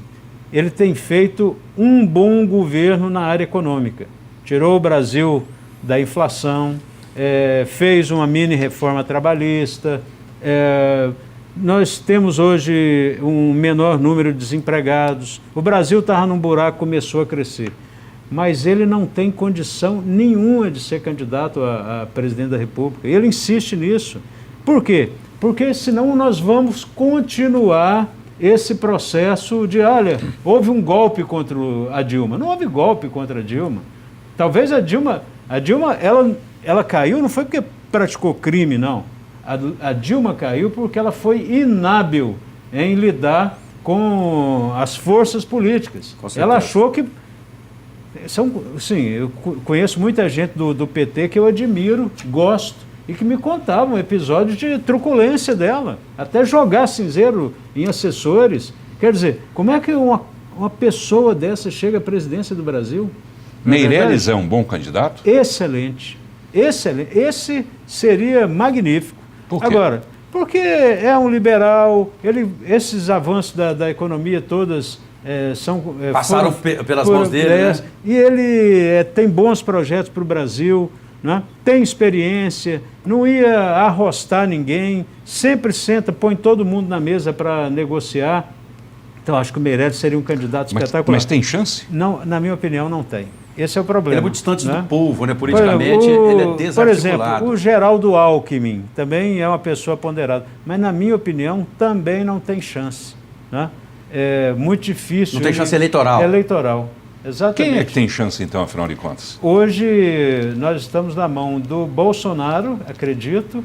ele tem feito um bom governo na área econômica. Tirou o Brasil da inflação, fez uma mini reforma trabalhista, nós temos hoje um menor número de desempregados. O Brasil estava num buraco, começou a crescer. Mas ele não tem condição nenhuma de ser candidato a presidente da República. Ele insiste nisso. Por quê? Porque senão nós vamos continuar esse processo de, olha, houve um golpe contra a Dilma. Não houve golpe contra a Dilma. Talvez a Dilma ela caiu, não foi porque praticou crime, não. A Dilma caiu porque ela foi inábil em lidar com as forças políticas. Ela achou que... eu conheço muita gente do PT que eu admiro, gosto, e que me contavam episódios de truculência dela, até jogar cinzeiro em assessores Quer dizer, como é que uma pessoa dessa chega à presidência do Brasil? Meirelles é um bom candidato? Excelente. Excelente. Esse seria magnífico. Por quê? Agora, porque é um liberal, esses avanços da economia todas passaram pelas mãos dele, né? E ele tem bons projetos para o Brasil, né? Tem experiência, não ia arrostar ninguém, sempre senta, põe todo mundo na mesa para negociar. Então, acho que o Meirelles seria um candidato espetacular. Mas tem chance? Não, na minha opinião, não tem. Esse é o problema. Ele é muito distante né? do povo, né? Politicamente, ele é desarticulado. Por exemplo, o Geraldo Alckmin também é uma pessoa ponderada, mas na minha opinião também não tem chance. Né? É muito difícil. Não tem chance eleitoral. Eleitoral, exatamente. Quem é que tem chance então, afinal de contas? Hoje nós estamos na mão do Bolsonaro, acredito,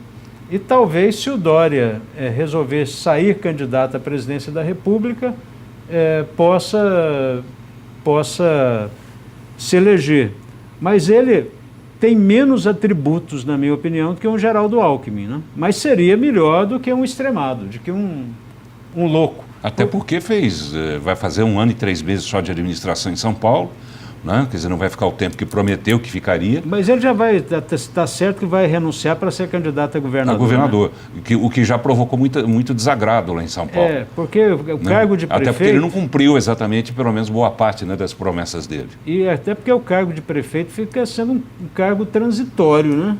e talvez se o Dória resolver sair candidato à presidência da República, possa se eleger. Mas ele tem menos atributos, na minha opinião, do que um Geraldo Alckmin, né? Mas seria melhor do que um extremado, do que um louco. Até porque vai fazer 1 ano e 3 meses só de administração em São Paulo, né? Quer dizer, não vai ficar o tempo que prometeu que ficaria. Mas ele já vai, está certo que vai renunciar para ser candidato a governador. A governador, né? o que já provocou muito desagrado lá em São Paulo. Porque o cargo de prefeito... Até porque ele não cumpriu exatamente, pelo menos boa parte, né, das promessas dele. E até porque o cargo de prefeito fica sendo um cargo transitório, né?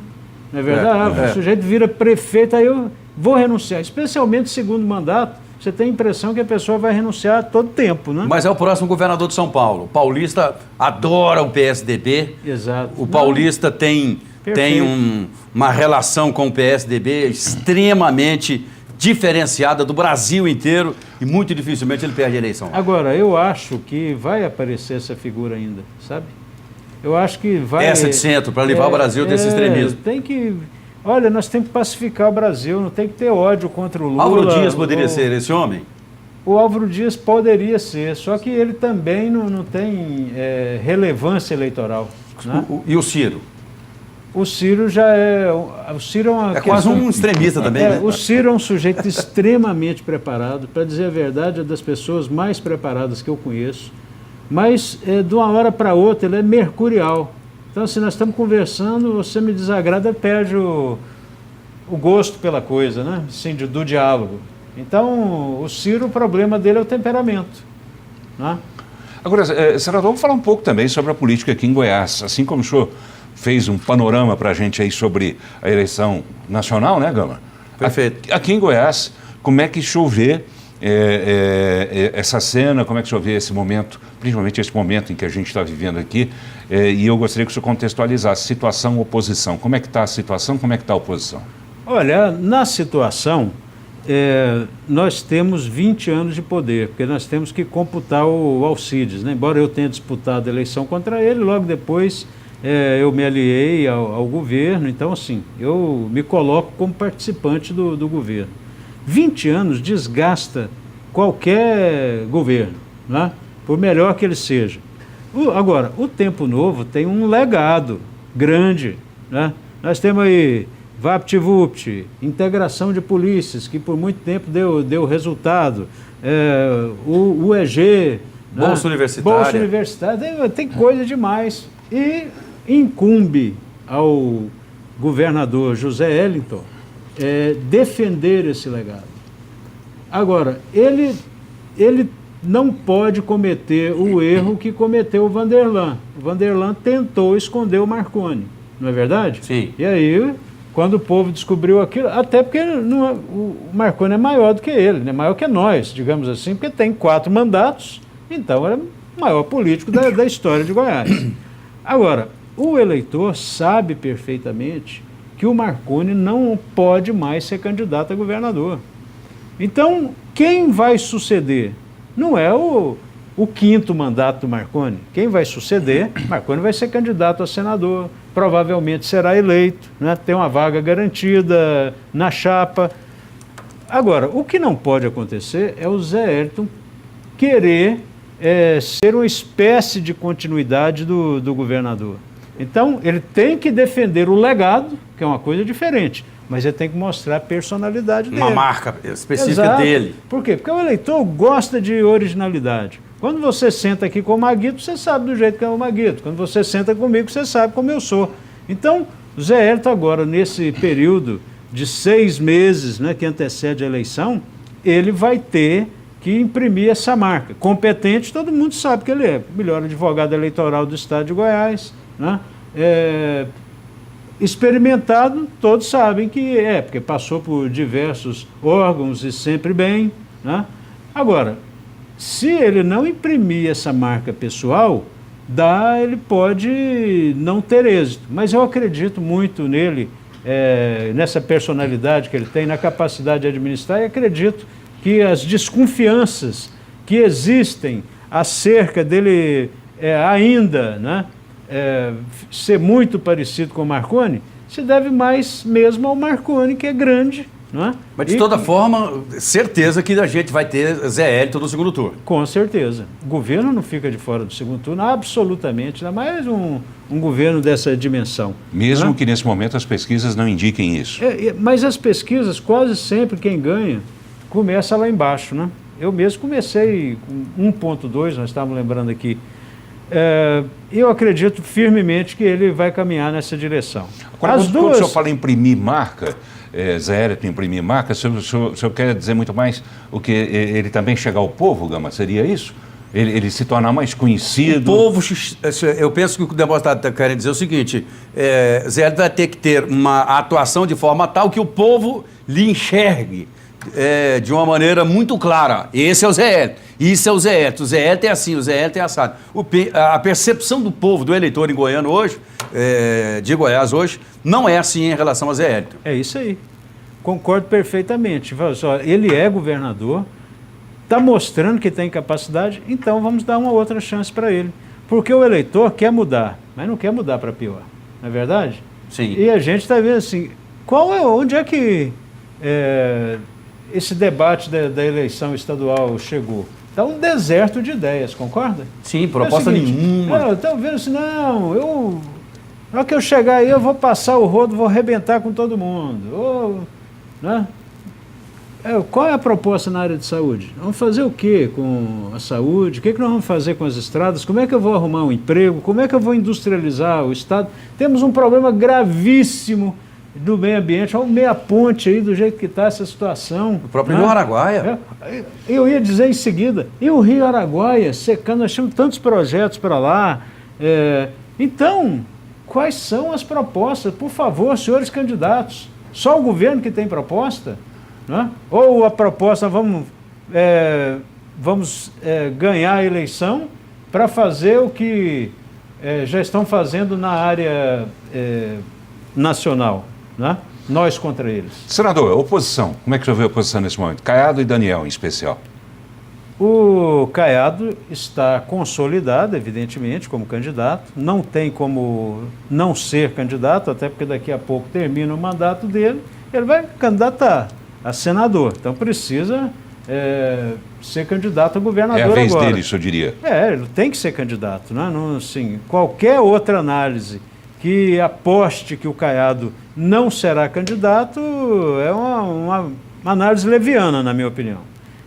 Não é verdade? O sujeito vira prefeito, aí eu vou renunciar, especialmente segundo mandato. Você tem a impressão que a pessoa vai renunciar a todo tempo, né? Mas é o próximo governador de São Paulo. O paulista adora o PSDB. Exato. O paulista tem uma relação com o PSDB extremamente diferenciada do Brasil inteiro e muito dificilmente ele perde a eleição. Agora, eu acho que vai aparecer essa figura ainda, sabe? Eu acho que vai... Essa de centro, para livrar o Brasil desse extremismo. Tem que... Olha, nós temos que pacificar o Brasil, não tem que ter ódio contra o Lula. Álvaro Dias poderia ser esse homem? O Álvaro Dias poderia ser, só que ele também não tem relevância eleitoral. Né? E o Ciro? O Ciro já é... O Ciro é quase um extremista também, né? O Ciro é um sujeito extremamente preparado, para dizer a verdade, é das pessoas mais preparadas que eu conheço, mas de uma hora para outra ele é mercurial. Então, se nós estamos conversando, você me desagrada, perde o gosto pela coisa, né? Assim, do diálogo. Então, o Ciro, o problema dele é o temperamento. Né? Agora, senador, vamos falar um pouco também sobre a política aqui em Goiás. Assim como o senhor fez um panorama para a gente aí sobre a eleição nacional, né, Gama? Perfeito. Aqui em Goiás, como é que o senhor vê essa cena, como é que o senhor vê esse momento, principalmente esse momento em que a gente está vivendo aqui, e eu gostaria que o senhor contextualizasse situação, oposição. Como é que está a situação, como é que está a oposição? Olha, na situação, nós temos 20 anos de poder, porque nós temos que computar o Alcides, né? Embora eu tenha disputado a eleição contra ele, logo depois eu me aliei ao governo, então assim, eu me coloco como participante do governo. 20 anos desgasta qualquer governo, né? Por melhor que ele seja. Agora, o Tempo Novo tem um legado grande, né? Nós temos aí VaptVupt, integração de polícias, que por muito tempo deu resultado, o EG, Bolsa né? Universitária. Bolsa Universitária, tem coisa demais. E incumbe ao governador José Wellington defender esse legado. Agora, ele não pode cometer o erro que cometeu o Vanderlan. O Vanderlan tentou esconder o Marconi, não é verdade? Sim. E aí, quando o povo descobriu aquilo, até porque o Marconi é maior do que ele, é maior que nós, digamos assim, porque tem 4 mandatos, então é o maior político da história de Goiás. Agora, o eleitor sabe perfeitamente que o Marconi não pode mais ser candidato a governador. Então, quem vai suceder? Não é o 5º mandato do Marconi. Quem vai suceder, Marconi vai ser candidato a senador, provavelmente será eleito, né? Tem uma vaga garantida na chapa. Agora, o que não pode acontecer é o Zé Wellington querer ser uma espécie de continuidade do governador. Então, ele tem que defender o legado, que é uma coisa diferente. mas ele tem que mostrar a personalidade dele. Uma marca específica Exato. dele. Por quê? Porque o eleitor gosta de originalidade. Quando você senta aqui com o Maguito, você sabe do jeito que é o Maguito. Quando você senta comigo, você sabe como eu sou. Então, o Zé Hélito agora, nesse período de 6 meses, né, que antecede a eleição, ele vai ter que imprimir essa marca. Competente, todo mundo sabe que ele é. O melhor advogado eleitoral do estado de Goiás, né? Experimentado, todos sabem que é, porque passou por diversos órgãos e sempre bem, né? Agora, se ele não imprimir essa marca pessoal, ele pode não ter êxito. Mas eu acredito muito nele, nessa personalidade que ele tem, na capacidade de administrar, e acredito que as desconfianças que existem acerca dele ainda, né, ser muito parecido com o Marconi, se deve mais mesmo ao Marconi, que é grande. Não é? Mas de toda forma, certeza que a gente vai ter Zé Hélito no segundo turno. Com certeza. O governo não fica de fora do segundo turno, absolutamente. Ainda mais um governo dessa dimensão. Mesmo que nesse momento as pesquisas não indiquem isso. Mas as pesquisas, quase sempre quem ganha, começa lá embaixo, né? Eu mesmo comecei com 1,2, nós estávamos lembrando aqui. Eu acredito firmemente que ele vai caminhar nessa direção. Agora, quando o senhor fala em imprimir marca, Zé Hélito imprimir marca, o senhor quer dizer muito mais o que ele também chegar ao povo, Gama? Seria isso? Ele se tornar mais conhecido? O povo, eu penso que o que o deputado está querendo dizer é o seguinte, Zé Hélito vai ter que ter uma atuação de forma tal que o povo lhe enxergue de uma maneira muito clara. Esse é o Zé Hélito, isso é o Zé Hélito, o Zé Hélito é assim, o Zé Hélito é assado. A percepção do povo, do eleitor em Goiânia hoje, de Goiás hoje, não é assim em relação a Zé Hélito. É isso aí. Concordo perfeitamente. Ele é governador, está mostrando que tem capacidade, então vamos dar uma outra chance para ele. Porque o eleitor quer mudar, mas não quer mudar para pior. Não é verdade? Sim. E a gente está vendo assim, onde é que esse debate da eleição estadual chegou? Está um deserto de ideias, concorda? Sim, proposta nenhuma. Eu estou vendo assim, na hora que eu chegar aí, eu vou passar o rodo, vou arrebentar com todo mundo. Né? Qual é a proposta na área de saúde? Vamos fazer o quê com a saúde? O que nós vamos fazer com as estradas? Como é que eu vou arrumar um emprego? Como é que eu vou industrializar o Estado? Temos um problema gravíssimo do meio ambiente. Olha o meia ponte aí, do jeito que está essa situação. O próprio Rio Araguaia. Eu ia dizer em seguida, e o Rio Araguaia secando, nós temos tantos projetos para lá. Então, quais são as propostas? Por favor, senhores candidatos. Só o governo que tem proposta? Né? Ou a proposta, vamos ganhar a eleição para fazer o que já estão fazendo na área nacional, né? Nós contra eles. Senador, oposição, como é que o senhor vê a oposição nesse momento? Caiado e Daniel, em especial. O Caiado está consolidado, evidentemente, como candidato. Não tem como não ser candidato, até porque daqui a pouco termina o mandato dele. Ele vai candidatar a senador. Então precisa ser candidato a governador agora. É a vez dele, isso eu diria. Ele tem que ser candidato. Né? Não, assim, qualquer outra análise que aposte que o Caiado não será candidato é uma análise leviana, na minha opinião.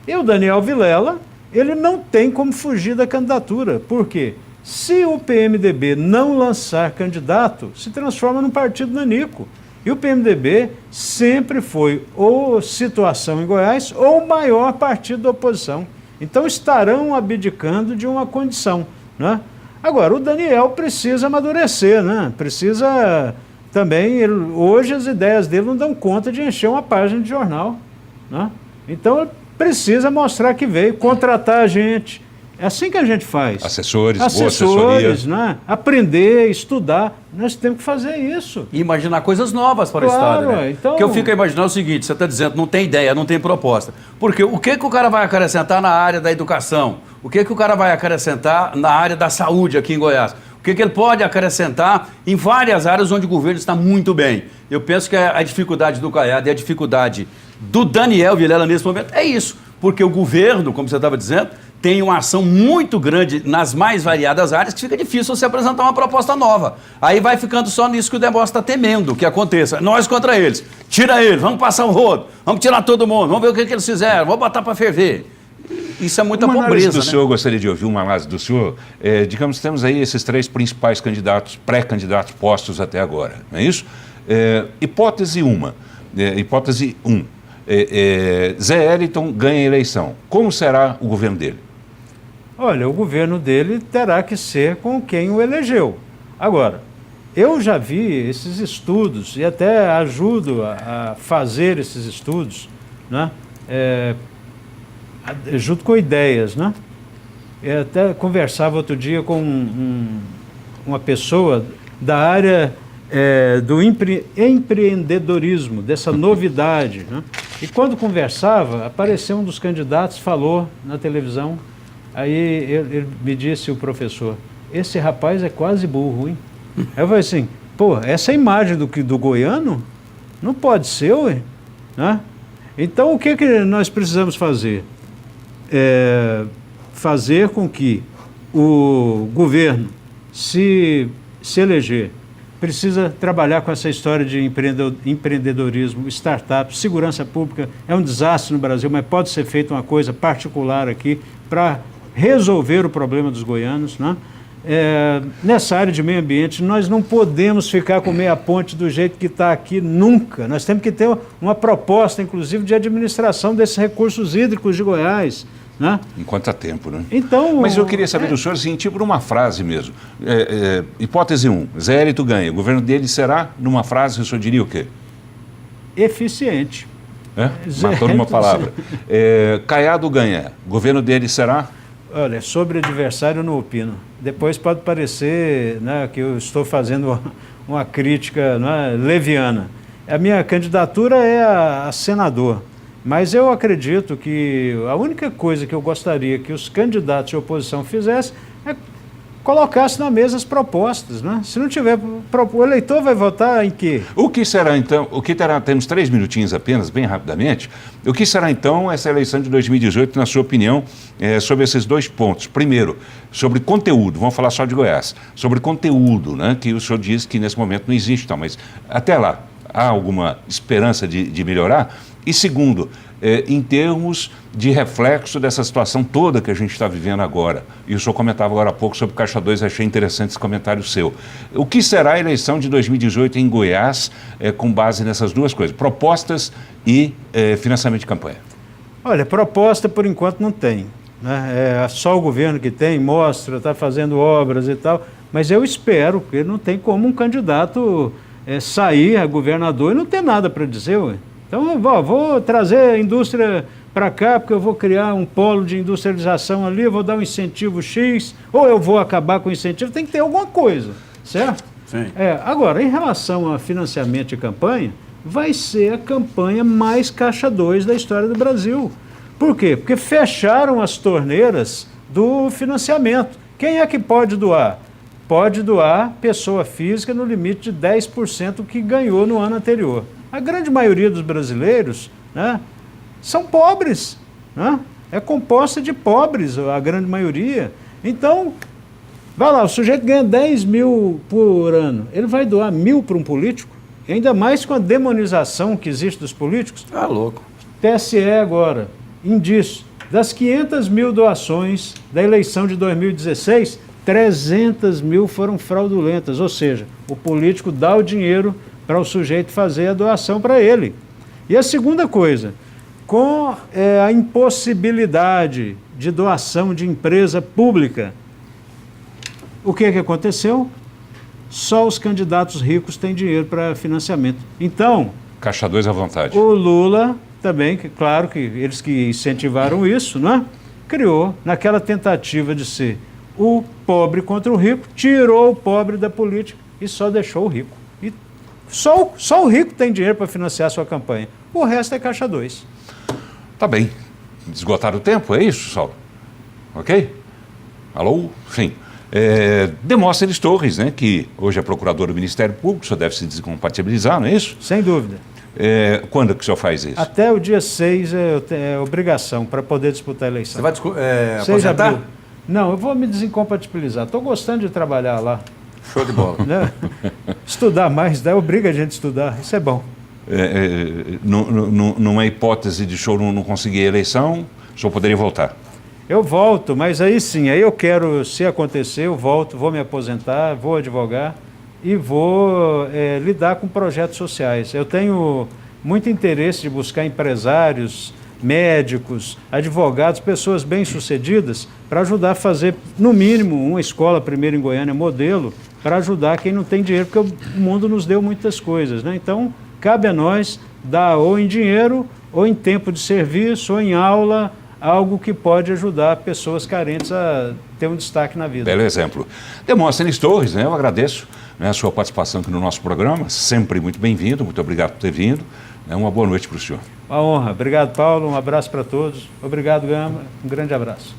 E o Daniel Vilela, ele não tem como fugir da candidatura. Por quê? Se o PMDB não lançar candidato, se transforma num partido nanico. E o PMDB sempre foi ou situação em Goiás ou o maior partido da oposição. Então estarão abdicando de uma condição, né? Agora, o Daniel precisa amadurecer, né? Precisa também, hoje as ideias dele não dão conta de encher uma página de jornal, né? Então precisa mostrar que veio, contratar a gente. É assim que a gente faz. Assessores, boa assessoria. Né? Aprender, estudar. Nós temos que fazer isso. E imaginar coisas novas para o Estado. Né? Então... Porque eu fico imaginando o seguinte, você está dizendo, não tem ideia, não tem proposta. Porque o que o cara vai acrescentar na área da educação? O que o cara vai acrescentar na área da saúde aqui em Goiás? O que ele pode acrescentar em várias áreas onde o governo está muito bem? Eu penso que a dificuldade do Caiado e a dificuldade do Daniel Vilela nesse momento é isso. Porque o governo, como você estava dizendo, tem uma ação muito grande nas mais variadas áreas que fica difícil você apresentar uma proposta nova. Aí vai ficando só nisso que o Demóstenes está temendo que aconteça. Nós contra eles. Tira eles, vamos passar o rodo, vamos tirar todo mundo, vamos ver o que eles fizeram, vamos botar para ferver. Isso é muita Uma análise pobreza, do né? senhor, gostaria de ouvir uma análise do senhor. Digamos, temos aí esses 3 principais candidatos, pré-candidatos postos até agora, não é isso? Hipótese 1. Zé Eliton ganha a eleição. Como será o governo dele? Olha, o governo dele terá que ser com quem o elegeu. Agora, eu já vi esses estudos e até ajudo a fazer esses estudos, né? Junto com ideias, né? Eu até conversava outro dia com uma pessoa da área do empreendedorismo, dessa novidade, né? E quando conversava, apareceu um dos candidatos, falou na televisão, aí ele me disse, o professor, esse rapaz é quase burro, hein? Aí eu falei assim, pô, essa imagem do goiano não pode ser, ué, né? Então o que nós precisamos fazer? Fazer com que o governo, se eleger, precisa trabalhar com essa história de empreendedorismo, startup, segurança pública. É um desastre no Brasil, mas pode ser feita uma coisa particular aqui para resolver o problema dos goianos, né? Nessa área de meio ambiente, nós não podemos ficar com meia ponte do jeito que está aqui nunca. Nós temos que ter uma proposta, inclusive, de administração desses recursos hídricos de Goiás, né? Enquanto há tempo, né? Então, mas eu queria saber do senhor, assim, tipo numa frase mesmo. Hipótese 1, Zé Eliton ganha. O governo dele será, numa frase, o senhor diria o quê? Eficiente. Matou numa palavra. Caiado ganha. O governo dele será? Olha, sobre adversário eu não opino. Depois pode parecer, né, que eu estou fazendo uma crítica, né, leviana. A minha candidatura é a senador. Mas eu acredito que a única coisa que eu gostaria que os candidatos de oposição fizessem é colocassem na mesa as propostas, né? Se não tiver, o eleitor vai votar em quê? O que será então, temos 3 minutinhos apenas, bem rapidamente, o que será então essa eleição de 2018, na sua opinião, sobre esses 2 pontos? Primeiro, sobre conteúdo, vamos falar só de Goiás, sobre conteúdo, né, que o senhor diz que nesse momento não existe, então, mas até lá, há alguma esperança de melhorar? E segundo, em termos de reflexo dessa situação toda que a gente está vivendo agora, e o senhor comentava agora há pouco sobre Caixa 2, achei interessante esse comentário seu. O que será a eleição de 2018 em Goiás com base nessas 2 coisas, propostas e financiamento de campanha? Olha, proposta por enquanto não tem, né? Só o governo que tem, mostra, está fazendo obras e tal, mas eu espero, porque não tem como um candidato sair a governador e não ter nada para dizer, ué. Então, eu vou trazer a indústria para cá, porque eu vou criar um polo de industrialização ali, eu vou dar um incentivo X, ou eu vou acabar com o incentivo, tem que ter alguma coisa, certo? Sim. Agora, em relação a financiamento de campanha, vai ser a campanha mais Caixa 2 da história do Brasil. Por quê? Porque fecharam as torneiras do financiamento. Quem é que pode doar? Pode doar pessoa física no limite de 10% que ganhou no ano anterior. A grande maioria dos brasileiros, né, são pobres, né? É composta de pobres, a grande maioria. Então, vai lá, o sujeito ganha 10 mil por ano, ele vai doar 1.000 para um político? E ainda mais com a demonização que existe dos políticos. Ah, louco. TSE agora, indício, das 500 mil doações da eleição de 2016, 300 mil foram fraudulentas, ou seja, o político dá o dinheiro para o sujeito fazer a doação para ele. E a segunda coisa, com a impossibilidade de doação de empresa pública, o que aconteceu? Só os candidatos ricos têm dinheiro para financiamento. Então, Caixa 2 à vontade. O Lula também, claro que eles que incentivaram isso, né? Criou, naquela tentativa de ser o pobre contra o rico, tirou o pobre da política e só deixou o rico. E só o rico tem dinheiro para financiar a sua campanha. O resto é Caixa 2. Tá bem. Esgotaram o tempo, é isso, Saulo? Ok? Alô? Sim. Demóstenes Torres, né, que hoje é procurador do Ministério Público, só deve se descompatibilizar, não é isso? Sem dúvida. Quando que o senhor faz isso? Até o dia 6 é obrigação para poder disputar a eleição. Você vai 6 de aposentar? abril. Não, eu vou me desincompatibilizar. Estou gostando de trabalhar lá. Show de bola. Né? Estudar mais, obriga a gente a estudar. Isso é bom. Numa hipótese de o senhor não conseguir a eleição, o senhor poderia voltar? Eu volto, mas aí sim, aí eu quero, se acontecer, eu volto, vou me aposentar, vou advogar e vou lidar com projetos sociais. Eu tenho muito interesse de buscar empresários, médicos, advogados, pessoas bem-sucedidas para ajudar a fazer, no mínimo, uma escola primeiro em Goiânia modelo para ajudar quem não tem dinheiro, porque o mundo nos deu muitas coisas, né? Então, cabe a nós dar ou em dinheiro, ou em tempo de serviço, ou em aula, algo que pode ajudar pessoas carentes a ter um destaque na vida. Belo exemplo. Demóstenes Torres, né? Eu agradeço, né, a sua participação aqui no nosso programa, sempre muito bem-vindo, muito obrigado por ter vindo. Uma boa noite para o senhor. Uma honra. Obrigado, Paulo. Um abraço para todos. Obrigado, Gama. Um grande abraço.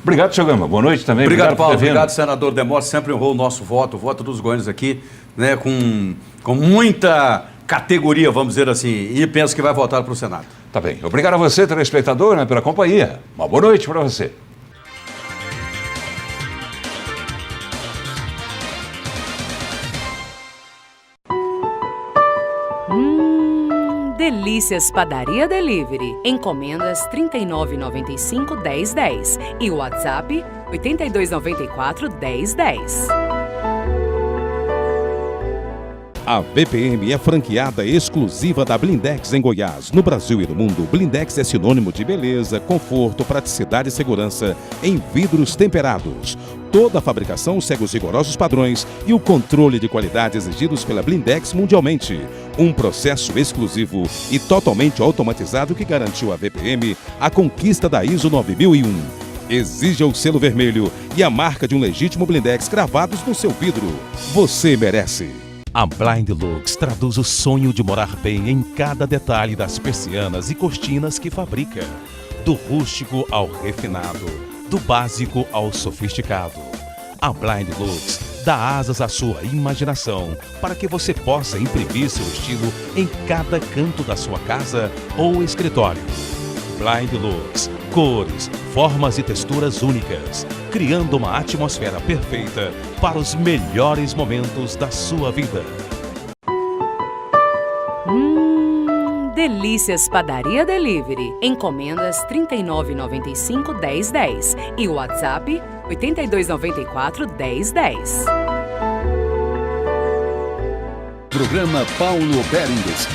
Obrigado, senhor Gama. Boa noite também. Obrigado, Paulo. por ter vindo. Obrigado, senador Demóstenes. Sempre honrou o nosso voto, o voto dos goianos aqui, né, com muita categoria, vamos dizer assim, e penso que vai voltar para o Senado. Tá bem. Obrigado a você, telespectador, né, pela companhia. Uma boa noite para você. Delícias Padaria Delivery. Encomendas 39,95-1010 e o WhatsApp 8294-1010. A VPM é franqueada exclusiva da Blindex em Goiás. No Brasil e no mundo, Blindex é sinônimo de beleza, conforto, praticidade e segurança em vidros temperados. Toda a fabricação segue os rigorosos padrões e o controle de qualidade exigidos pela Blindex mundialmente. Um processo exclusivo e totalmente automatizado que garantiu à VPM a conquista da ISO 9001. Exija o selo vermelho e a marca de um legítimo Blindex cravados no seu vidro. Você merece. A Blind Lux traduz o sonho de morar bem em cada detalhe das persianas e cortinas que fabrica. Do rústico ao refinado, do básico ao sofisticado. A Blind Lux dá asas à sua imaginação para que você possa imprimir seu estilo em cada canto da sua casa ou escritório. Blind Lux, cores, formas e texturas únicas, criando uma atmosfera perfeita para os melhores momentos da sua vida. Delícias Padaria Delivery. Encomendas 39,95-1010 e o WhatsApp 8294-1010. Programa Paulo Berengues.